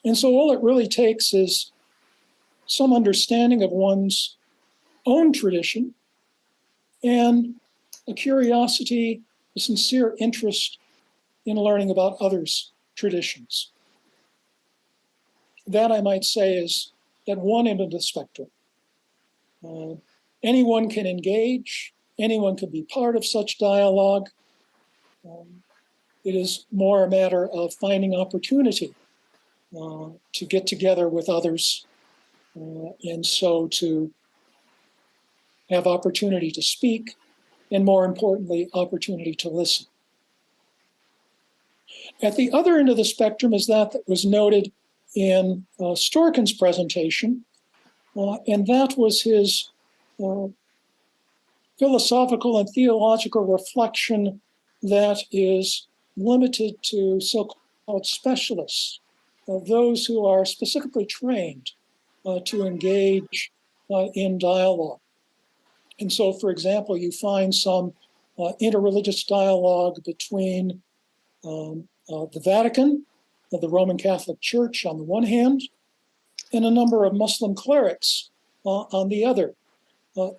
And so all it really takes is some understanding of one's own tradition and a curiosity, a sincere interest in learning about others' traditions. That, I might say, is at one end of the spectrum. Anyone can engage, anyone can be part of such dialogue. It is more a matter of finding opportunity to get together with others, and so to have opportunity to speak, and more importantly, opportunity to listen. At the other end of the spectrum is that was noted in Storkin's presentation, and that was his philosophical and theological reflection that is limited to so-called specialists, those who are specifically trained to engage in dialogue. And so, for example, you find some interreligious dialogue between the Vatican, the Roman Catholic Church on the one hand, and a number of Muslim clerics on the other,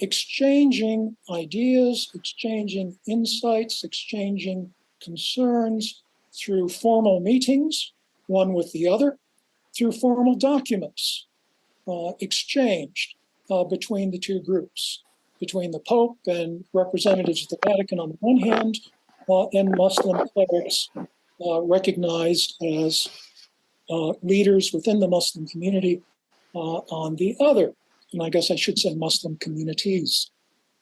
exchanging ideas, exchanging insights, exchanging concerns through formal meetings, one with the other, through formal documents exchanged between the two groups, between the Pope and representatives of the Vatican on the one hand, and Muslim clerics recognized as leaders within the Muslim community on the other. And I guess I should say Muslim communities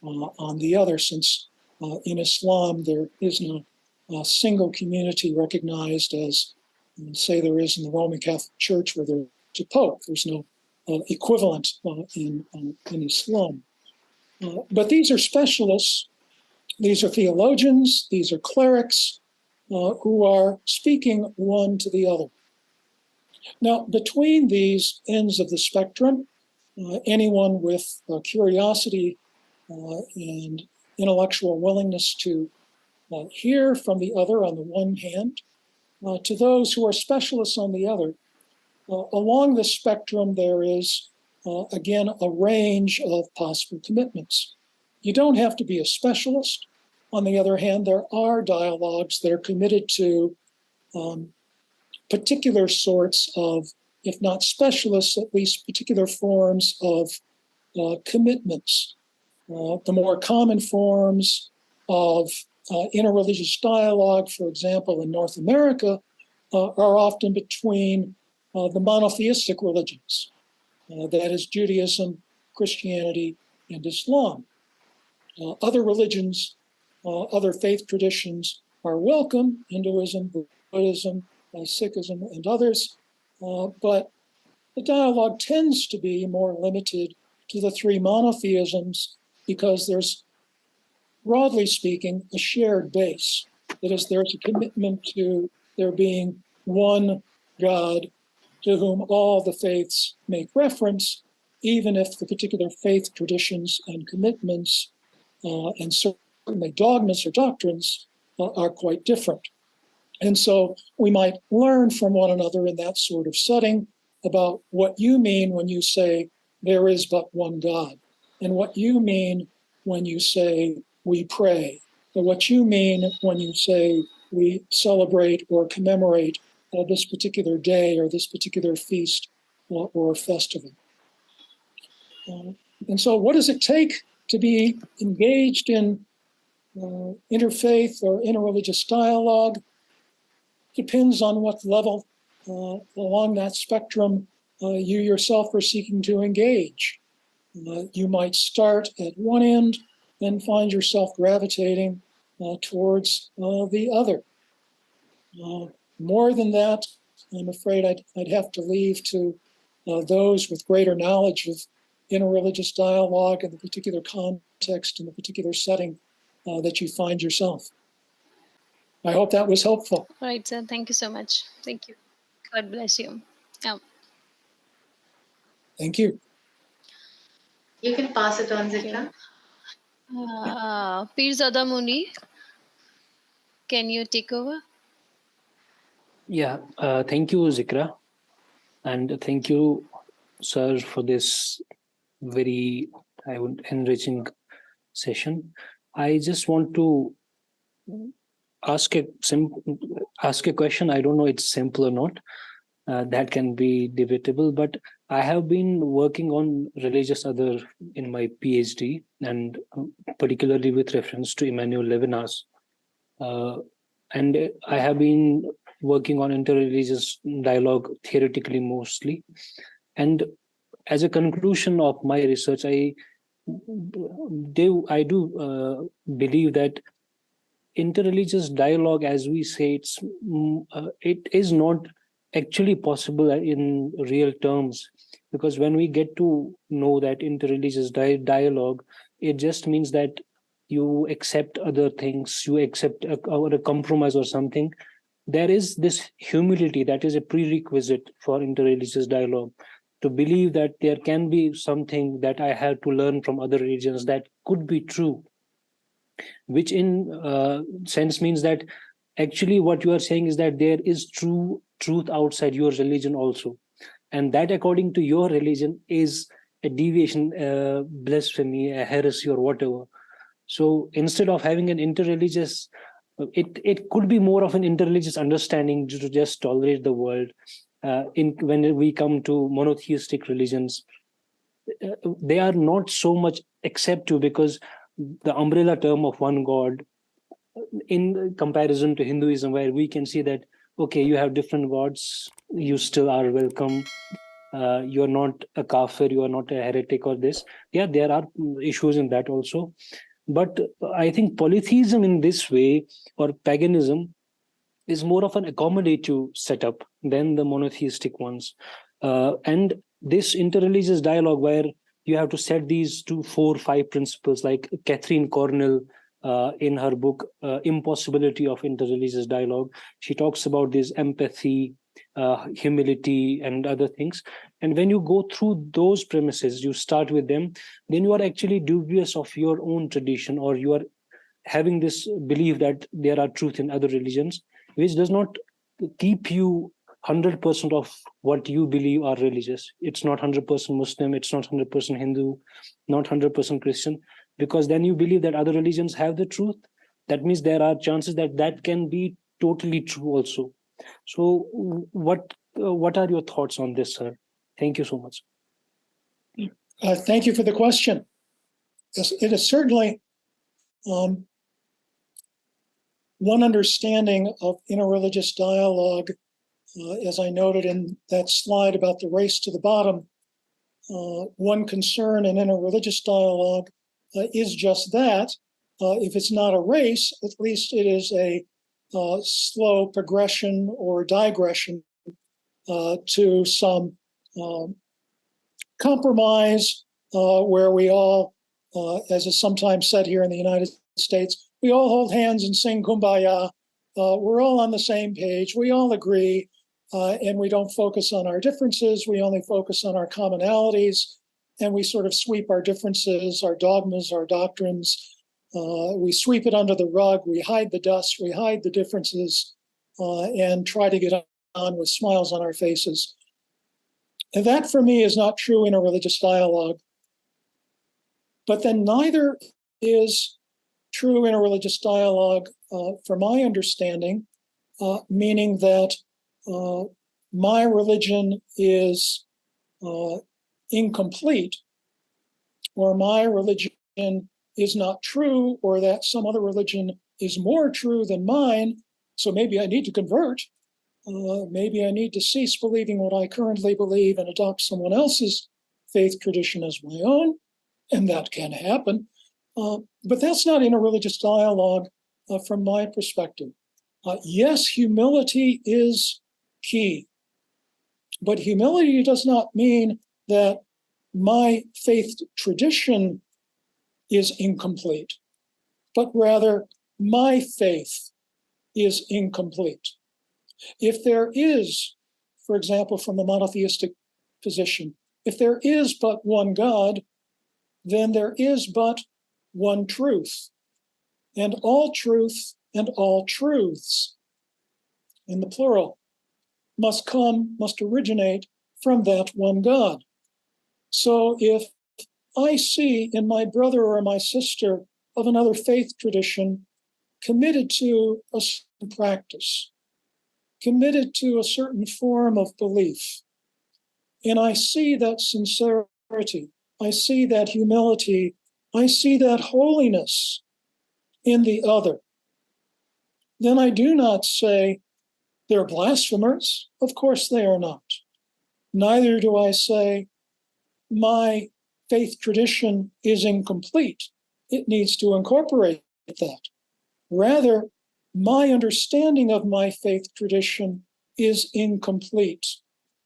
on the other, since in Islam there is no single community recognized as, say, there is in the Roman Catholic Church, where there's a Pope. There's no equivalent in Islam. But these are specialists, these are theologians, these are clerics who are speaking one to the other. Now, between these ends of the spectrum, anyone with curiosity and intellectual willingness to hear from the other on the one hand, to those who are specialists on the other. Along this spectrum, there is, again, a range of possible commitments. You don't have to be a specialist. On the other hand, there are dialogues that are committed to particular sorts of, if not specialists, at least particular forms of commitments. The more common forms of interreligious dialogue, for example, in North America, are often between the monotheistic religions, that is Judaism, Christianity, and Islam. Other religions, other faith traditions are welcome, Hinduism, Buddhism, Sikhism, and others, but the dialogue tends to be more limited to the three monotheisms because there's, broadly speaking, a shared base. That is, there's a commitment to there being one God to whom all the faiths make reference, even if the particular faith traditions and commitments and certainly dogmas or doctrines are quite different. And so we might learn from one another in that sort of setting about what you mean when you say there is but one God, and what you mean when you say we pray, or what you mean when you say we celebrate or commemorate this particular day or this particular feast or festival. And so what does it take to be engaged in interfaith or interreligious dialogue? Depends on what level along that spectrum you yourself are seeking to engage. You might start at one end, then find yourself gravitating towards the other. More than that, I'm afraid I'd have to leave to those with greater knowledge of interreligious dialogue and the particular context and the particular setting that you find yourself. I hope that was helpful. Right, sir. Thank you so much. Thank you. God bless you. Thank you. You can pass it on, Zikra. Pirzada Muni, can you take over? Yeah, thank you, Zikra. And thank you, sir, for this very enriching session. I just want to ask a question. I don't know it's simple or not. That can be debatable, but I have been working on religious other in my PhD, and particularly with reference to Emmanuel Levinas. And I have been working on interreligious dialogue theoretically mostly. And as a conclusion of my research, I do believe that interreligious dialogue, as we say, it is not actually possible in real terms, because when we get to know that interreligious dialogue, it just means that you accept other things, you accept a compromise or something. There is this humility that is a prerequisite for interreligious dialogue, to believe that there can be something that I have to learn from other religions that could be true, which in sense means that actually what you are saying is that there is truth outside your religion also, and that according to your religion is a deviation, blasphemy, a heresy, or whatever. So instead of having an interreligious, it could be more of an interreligious understanding to just tolerate the world. When we come to monotheistic religions, they are not so much accepted, because the umbrella term of one God, in comparison to Hinduism, where we can see that, okay, you have different gods, you still are welcome. You're not a kafir, you are not a heretic or this. Yeah, there are issues in that also. But I think polytheism in this way, or paganism, is more of an accommodative setup than the monotheistic ones. And this interreligious dialogue, where you have to set these 2, 4, 5 principles, like Catherine Cornell, in her book, Impossibility of Interreligious Dialogue, she talks about this empathy, humility and other things. And when you go through those premises, you start with them, then you are actually dubious of your own tradition, or you are having this belief that there are truth in other religions, which does not keep you 100% of what you believe are religious. It's not 100% Muslim, it's not 100% Hindu, not 100% Christian, because then you believe that other religions have the truth. That means there are chances that that can be totally true also. So what are your thoughts on this, sir? Thank you so much. Thank you for the question. It is certainly one understanding of interreligious dialogue, as I noted in that slide about the race to the bottom. One concern in interreligious dialogue is just that. If it's not a race, at least it is a slow progression or digression to some compromise where we all, as is sometimes said here in the United States, we all hold hands and sing Kumbaya. We're all on the same page. We all agree, and we don't focus on our differences. We only focus on our commonalities, and we sort of sweep our differences, our dogmas, our doctrines. We sweep it under the rug. We hide the dust. We hide the differences, and try to get on with smiles on our faces. And that, for me, is not true interreligious dialogue. But then neither is true interreligious dialogue, from my understanding, meaning that my religion is incomplete, or my religion is not true, or that some other religion is more true than mine, so maybe I need to convert. Maybe I need to cease believing what I currently believe and adopt someone else's faith tradition as my own, and that can happen. But that's not interreligious dialogue from my perspective. Yes, humility is key, but humility does not mean that my faith tradition is incomplete, but rather my faith is incomplete. If there is, for example, from the monotheistic position, if there is but one God, then there is but one truth, and all truth and all truths, in the plural, must originate from that one God. So if I see in my brother or my sister of another faith tradition committed to a certain practice, committed to a certain form of belief, and I see that sincerity, I see that humility, I see that holiness in the other, then I do not say they're blasphemers. Of course they are not. Neither do I say my faith tradition is incomplete. It needs to incorporate that. Rather, my understanding of my faith tradition is incomplete.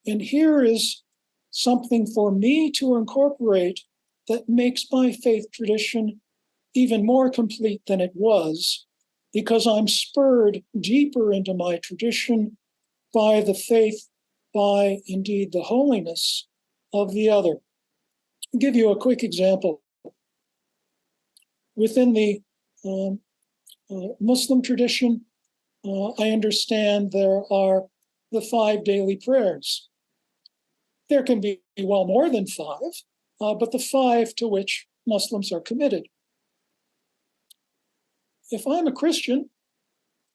And here is something for me to incorporate that makes my faith tradition even more complete than it was, because I'm spurred deeper into my tradition by the faith, by indeed the holiness of the other. I'll give you a quick example. Within the Muslim tradition, I understand there are the 5 daily prayers. There can be well more than 5, but the 5 to which Muslims are committed. If I'm a Christian,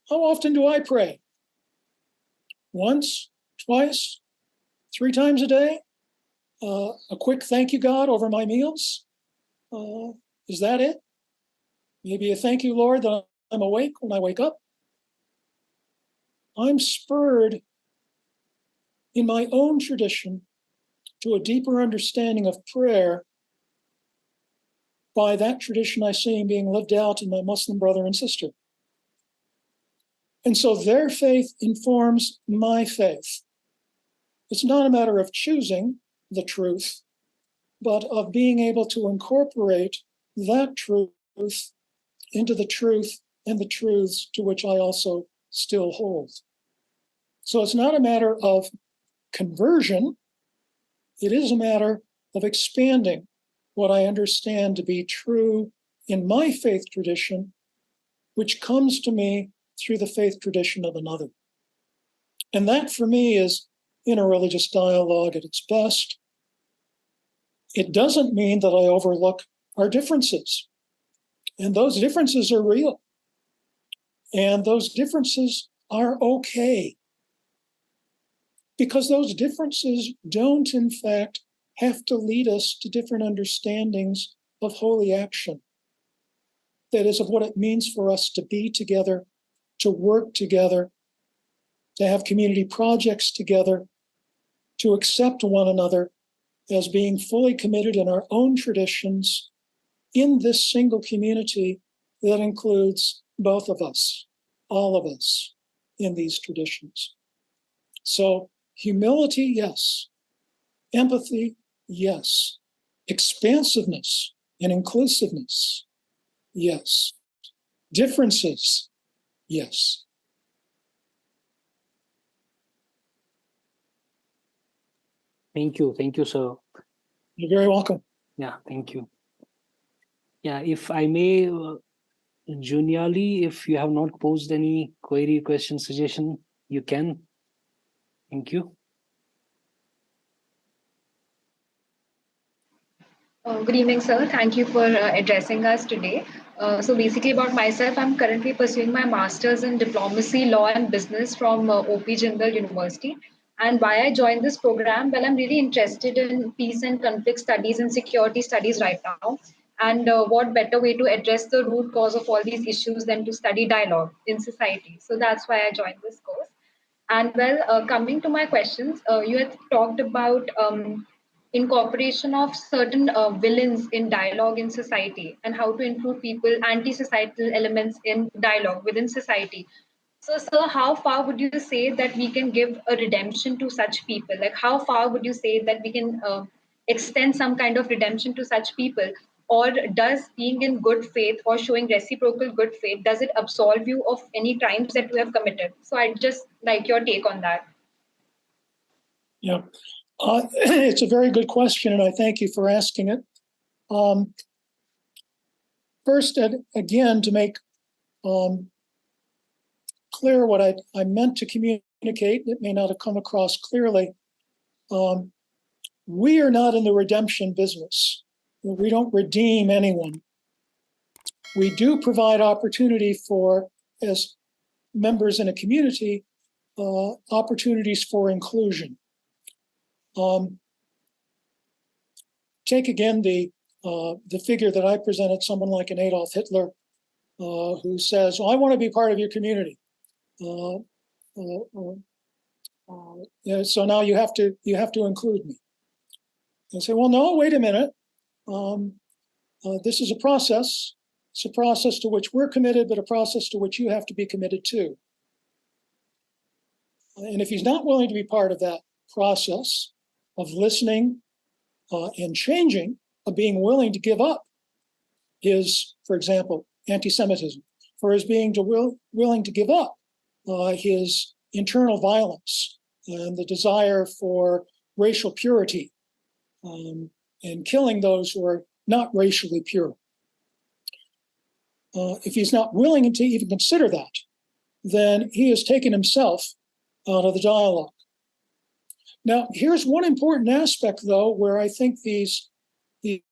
how often do I pray? Once, twice, 3 times a day? A quick thank you, God, over my meals? Is that it? Maybe a thank you, Lord, that I'm awake when I wake up? I'm spurred in my own tradition to a deeper understanding of prayer by that tradition I see being lived out in my Muslim brother and sister. And so their faith informs my faith. It's not a matter of choosing the truth, but of being able to incorporate that truth into the truth and the truths to which I also still hold. So it's not a matter of conversion. It is a matter of expanding what I understand to be true in my faith tradition, which comes to me through the faith tradition of another. And that for me is interreligious dialogue at its best. It doesn't mean that I overlook our differences. And those differences are real. And those differences are okay. Because those differences don't, in fact, have to lead us to different understandings of holy action. That is, of what it means for us to be together, to work together, to have community projects together, to accept one another as being fully committed in our own traditions in this single community that includes both of us, all of us in these traditions. So humility, yes. Empathy, yes. Expansiveness and inclusiveness, yes. Differences, yes. Thank you, sir. You're very welcome. Yeah, thank you. Yeah, if I may, Juniali, if you have not posed any query, question, suggestion, you can. Thank you. Good evening, sir. Thank you for addressing us today. So basically about myself, I'm currently pursuing my master's in diplomacy, law and business from OP Jindal University. And why I joined this program? Well, I'm really interested in peace and conflict studies and security studies right now. And what better way to address the root cause of all these issues than to study dialogue in society? So that's why I joined this course. And well, coming to my questions, you had talked about incorporation of certain villains in dialogue in society and how to include people, anti-societal elements in dialogue within society. So, sir, how far would you say that we can give a redemption to such people? Like, how far would you say that we can extend some kind of redemption to such people? Or does being in good faith or showing reciprocal good faith, does it absolve you of any crimes that you have committed? So I'd just like your take on that. Yeah, it's a very good question, and I thank you for asking it. First, again, to make clear what I meant to communicate, it may not have come across clearly. We are not in the redemption business. We don't redeem anyone. We do provide opportunity for, as members in a community, opportunities for inclusion. Take again the figure that I presented, someone like an Adolf Hitler, who says, well, I want to be part of your community. So now you have to include me. And say, well, no, wait a minute. This is a process. It's a process to which we're committed, but a process to which you have to be committed too. And if he's not willing to be part of that process of listening and changing, of being willing to give up his, for example, anti-Semitism, for his being willing to give up his internal violence and the desire for racial purity and killing those who are not racially pure. If he's not willing to even consider that, then he has taken himself out of the dialogue. Now, here's one important aspect, though, where I think these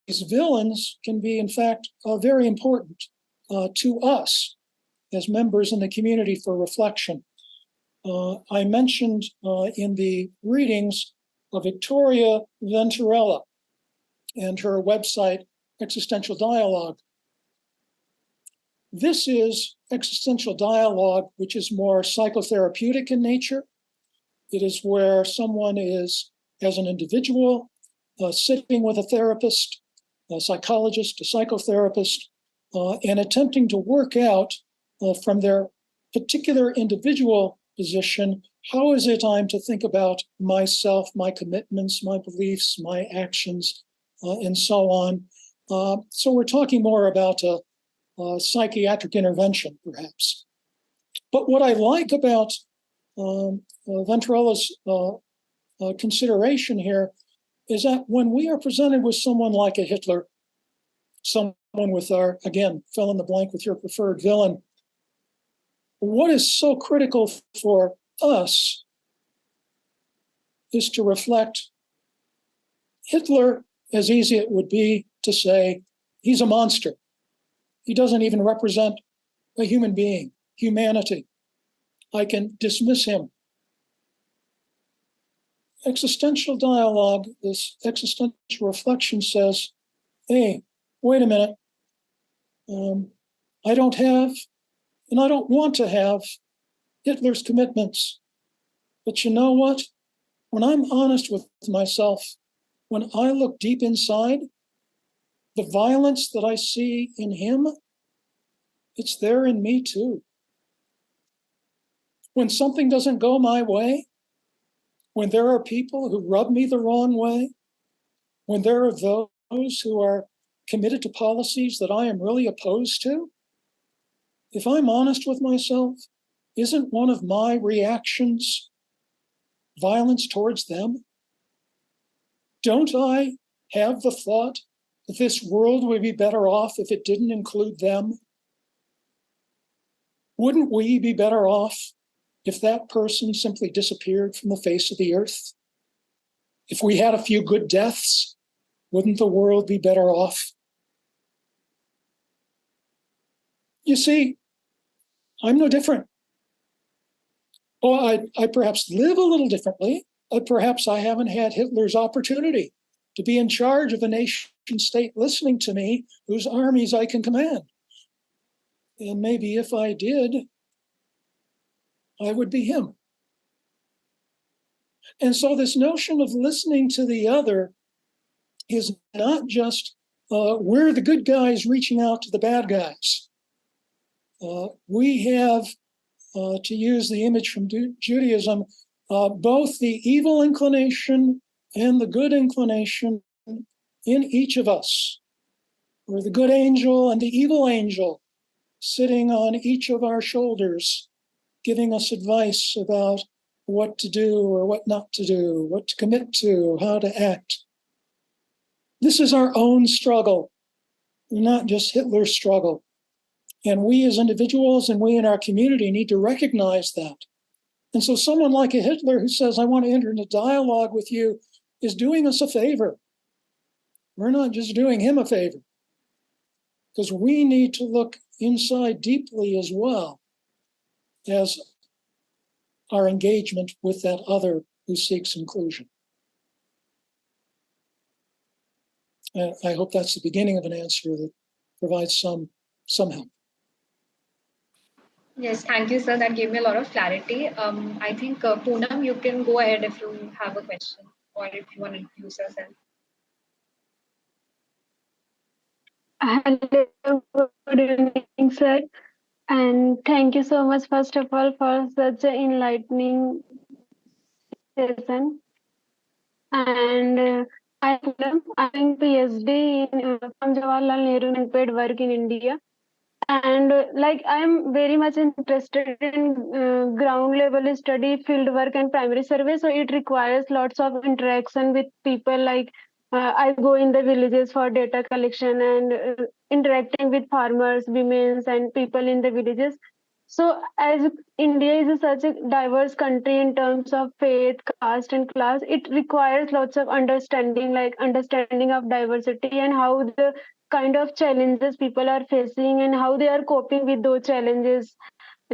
villains can be, in fact, very important to us as members in the community for reflection. I mentioned in the readings Victoria Venturella and her website, Existential Dialogue. This is existential dialogue, which is more psychotherapeutic in nature. It is where someone is, as an individual, sitting with a therapist, a psychologist, a psychotherapist, and attempting to work out from their particular individual position, how is it I'm to think about myself, my commitments, my beliefs, my actions, and so on. So we're talking more about a psychiatric intervention, perhaps. But what I like about Ventrella's consideration here is that when we are presented with someone like a Hitler, someone with our, again, fill in the blank with your preferred villain, what is so critical for us is to reflect Hitler, as easy it would be to say, he's a monster. He doesn't even represent a human being, humanity. I can dismiss him. Existential dialogue, this existential reflection says, hey, wait a minute. I don't have, and I don't want to have Hitler's commitments. But you know what? When I'm honest with myself, when I look deep inside, the violence that I see in him, it's there in me too. When something doesn't go my way, when there are people who rub me the wrong way, when there are those who are committed to policies that I am really opposed to, if I'm honest with myself, isn't one of my reactions violence towards them? Don't I have the thought that this world would be better off if it didn't include them? Wouldn't we be better off if that person simply disappeared from the face of the earth? If we had a few good deaths, wouldn't the world be better off? You see, I'm no different. Oh, I perhaps live a little differently, but perhaps I haven't had Hitler's opportunity to be in charge of a nation state listening to me, whose armies I can command. And maybe if I did, I would be him. And so this notion of listening to the other is not just we're the good guys reaching out to the bad guys. We have, to use the image from Judaism, both the evil inclination and the good inclination in each of us. We're the good angel and the evil angel sitting on each of our shoulders, giving us advice about what to do or what not to do, what to commit to, how to act. This is our own struggle, not just Hitler's struggle. And we as individuals and we in our community need to recognize that. And so someone like a Hitler who says, I want to enter into dialogue with you, is doing us a favor. We're not just doing him a favor, because we need to look inside deeply as well as our engagement with that other who seeks inclusion. And I hope that's the beginning of an answer that provides some help. Yes, thank you, sir. That gave me a lot of clarity. I think, Poonam, you can go ahead if you have a question or if you want to introduce yourself. Hello, good evening, sir. And thank you so much, first of all, for such an enlightening session. And I'm doing PhD from Jawaharlal Nehru unpaid work in India. And I'm very much interested in ground level study, field work, and primary survey. So it requires lots of interaction with people. I go in the villages for data collection and interacting with farmers, women, and people in the villages. So as India is such a diverse country in terms of faith, caste, and class, it requires lots of understanding, like understanding of diversity and how the kind of challenges people are facing and how they are coping with those challenges,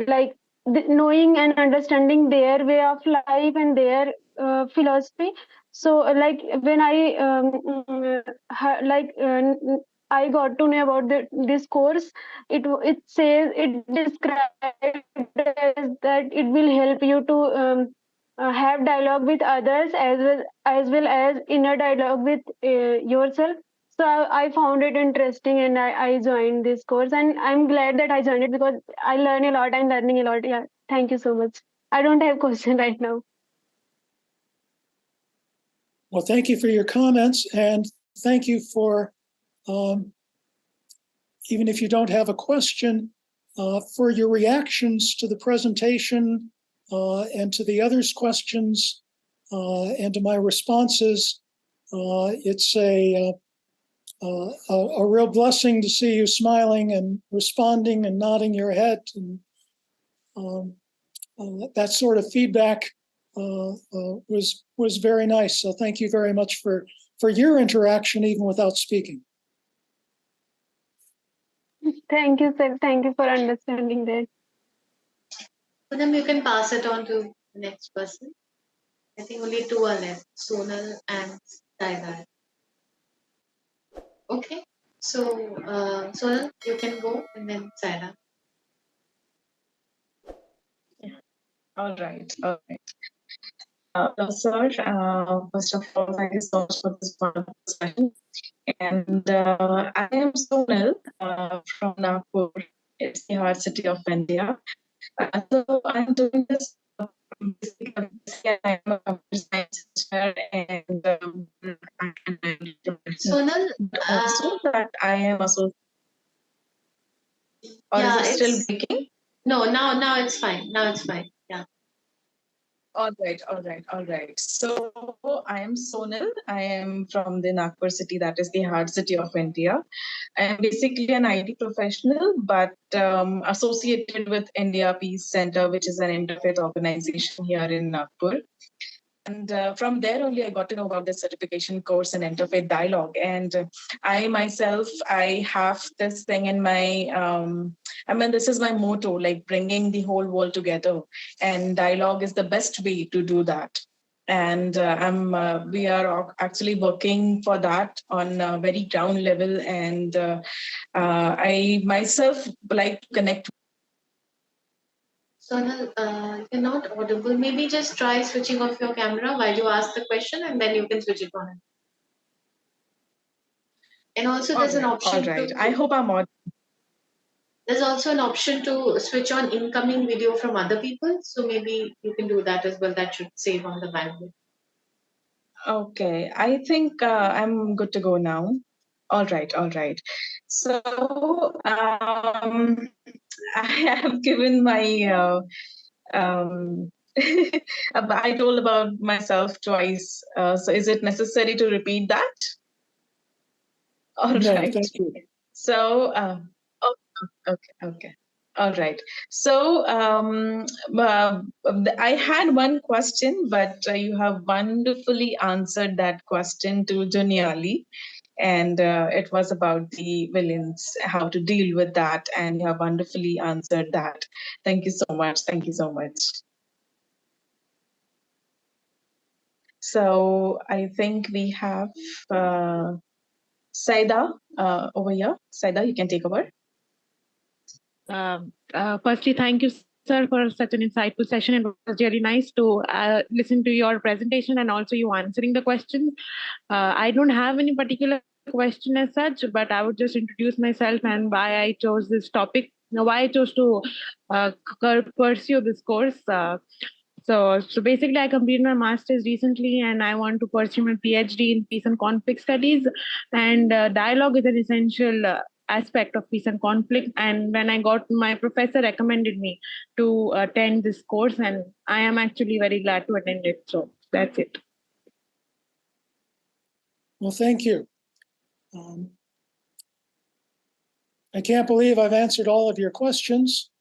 like knowing and understanding their way of life and their philosophy. So when I got to know about this course, it says, it describes that it will help you to have dialogue with others as well as inner dialogue with yourself. So I found it interesting and I joined this course, and I'm glad that I joined it because I learn a lot. I'm learning a lot. Yeah. Thank you so much. I don't have question right now. Well, thank you for your comments, and thank you for, even if you don't have a question, for your reactions to the presentation and to the others' questions and to my responses. It's a real blessing to see you smiling and responding and nodding your head, and that sort of feedback was very nice. So thank you very much for your interaction, even without speaking. Thank you, sir. Thank you for understanding that. Then you can pass it on to the next person. I think only two are left, Sonal and Saida. Okay, so Sonal, you can go, and then Saida. All right. Sir, first of all, thank you so much for this wonderful session. And I am Sonal from Nagpur. It's the heart city of India. So I'm doing this. Basically, I'm a computer science teacher, and Sonal, also that I am associated. Or yeah, is it still breaking? No, now it's fine. Now it's fine. Yeah. All right. So I am Sonal. I am from the Nagpur city, that is the heart city of India. I am basically an IT professional, but associated with India Peace Center, which is an interfaith organization here in Nagpur. And from there only, I got to know about this certification course in interfaith dialogue. And I myself, I have this thing in my, this is my motto, like bringing the whole world together. And dialogue is the best way to do that. And we are actually working for that on a very ground level. And I myself like to connect. Sonal, you're not audible. Maybe just try switching off your camera while you ask the question, and then you can switch it on. And also, there's an option. All right. I hope I'm audible. There's also an option to switch on incoming video from other people. So maybe you can do that as well. That should save on the bandwidth. Okay, I think I'm good to go now. All right. So I have given my, I told about myself twice. So is it necessary to repeat that? All No, right. thank you. So, okay. All right. So I had one question, but you have wonderfully answered that question to Juniali. And it was about the villains, how to deal with that. And you have wonderfully answered that. Thank you so much. Thank you so much. So I think we have Saida over here. Saida, you can take over. Firstly, thank you, sir, for such an insightful session. It was really nice to listen to your presentation and also you answering the questions. I don't have any particular question as such, but I would just introduce myself and why I chose this topic, why I chose to pursue this course. So basically, I completed my master's recently, and I want to pursue my PhD in peace and conflict studies. And dialogue is an essential aspect of peace and conflict. And when I got my professor recommended me to attend this course, and I am actually very glad to attend it. So that's it. Well, thank you. I can't believe I've answered all of your questions.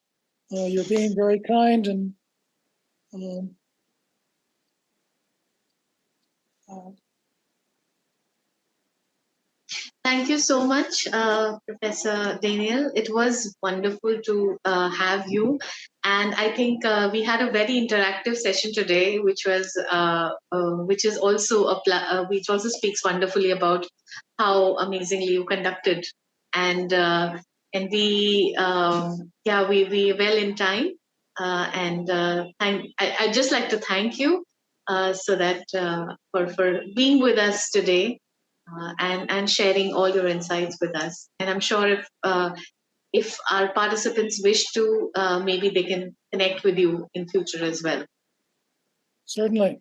You're being very kind, and Thank you so much, Professor Daniel. It was wonderful to have you, and I think we had a very interactive session today, which is also which also speaks wonderfully about how amazingly you conducted, and we we well in time, and I'd just like to thank you so that for being with us today. And sharing all your insights with us. And I'm sure if our participants wish to, maybe they can connect with you in future as well. Certainly,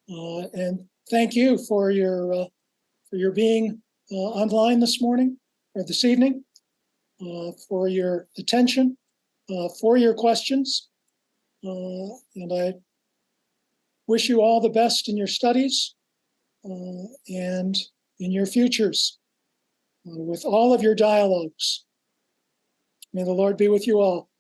and thank you for your being online this morning or this evening, for your attention, for your questions. And I wish you all the best in your studies and in your futures with all of your dialogues. May the Lord be with you all.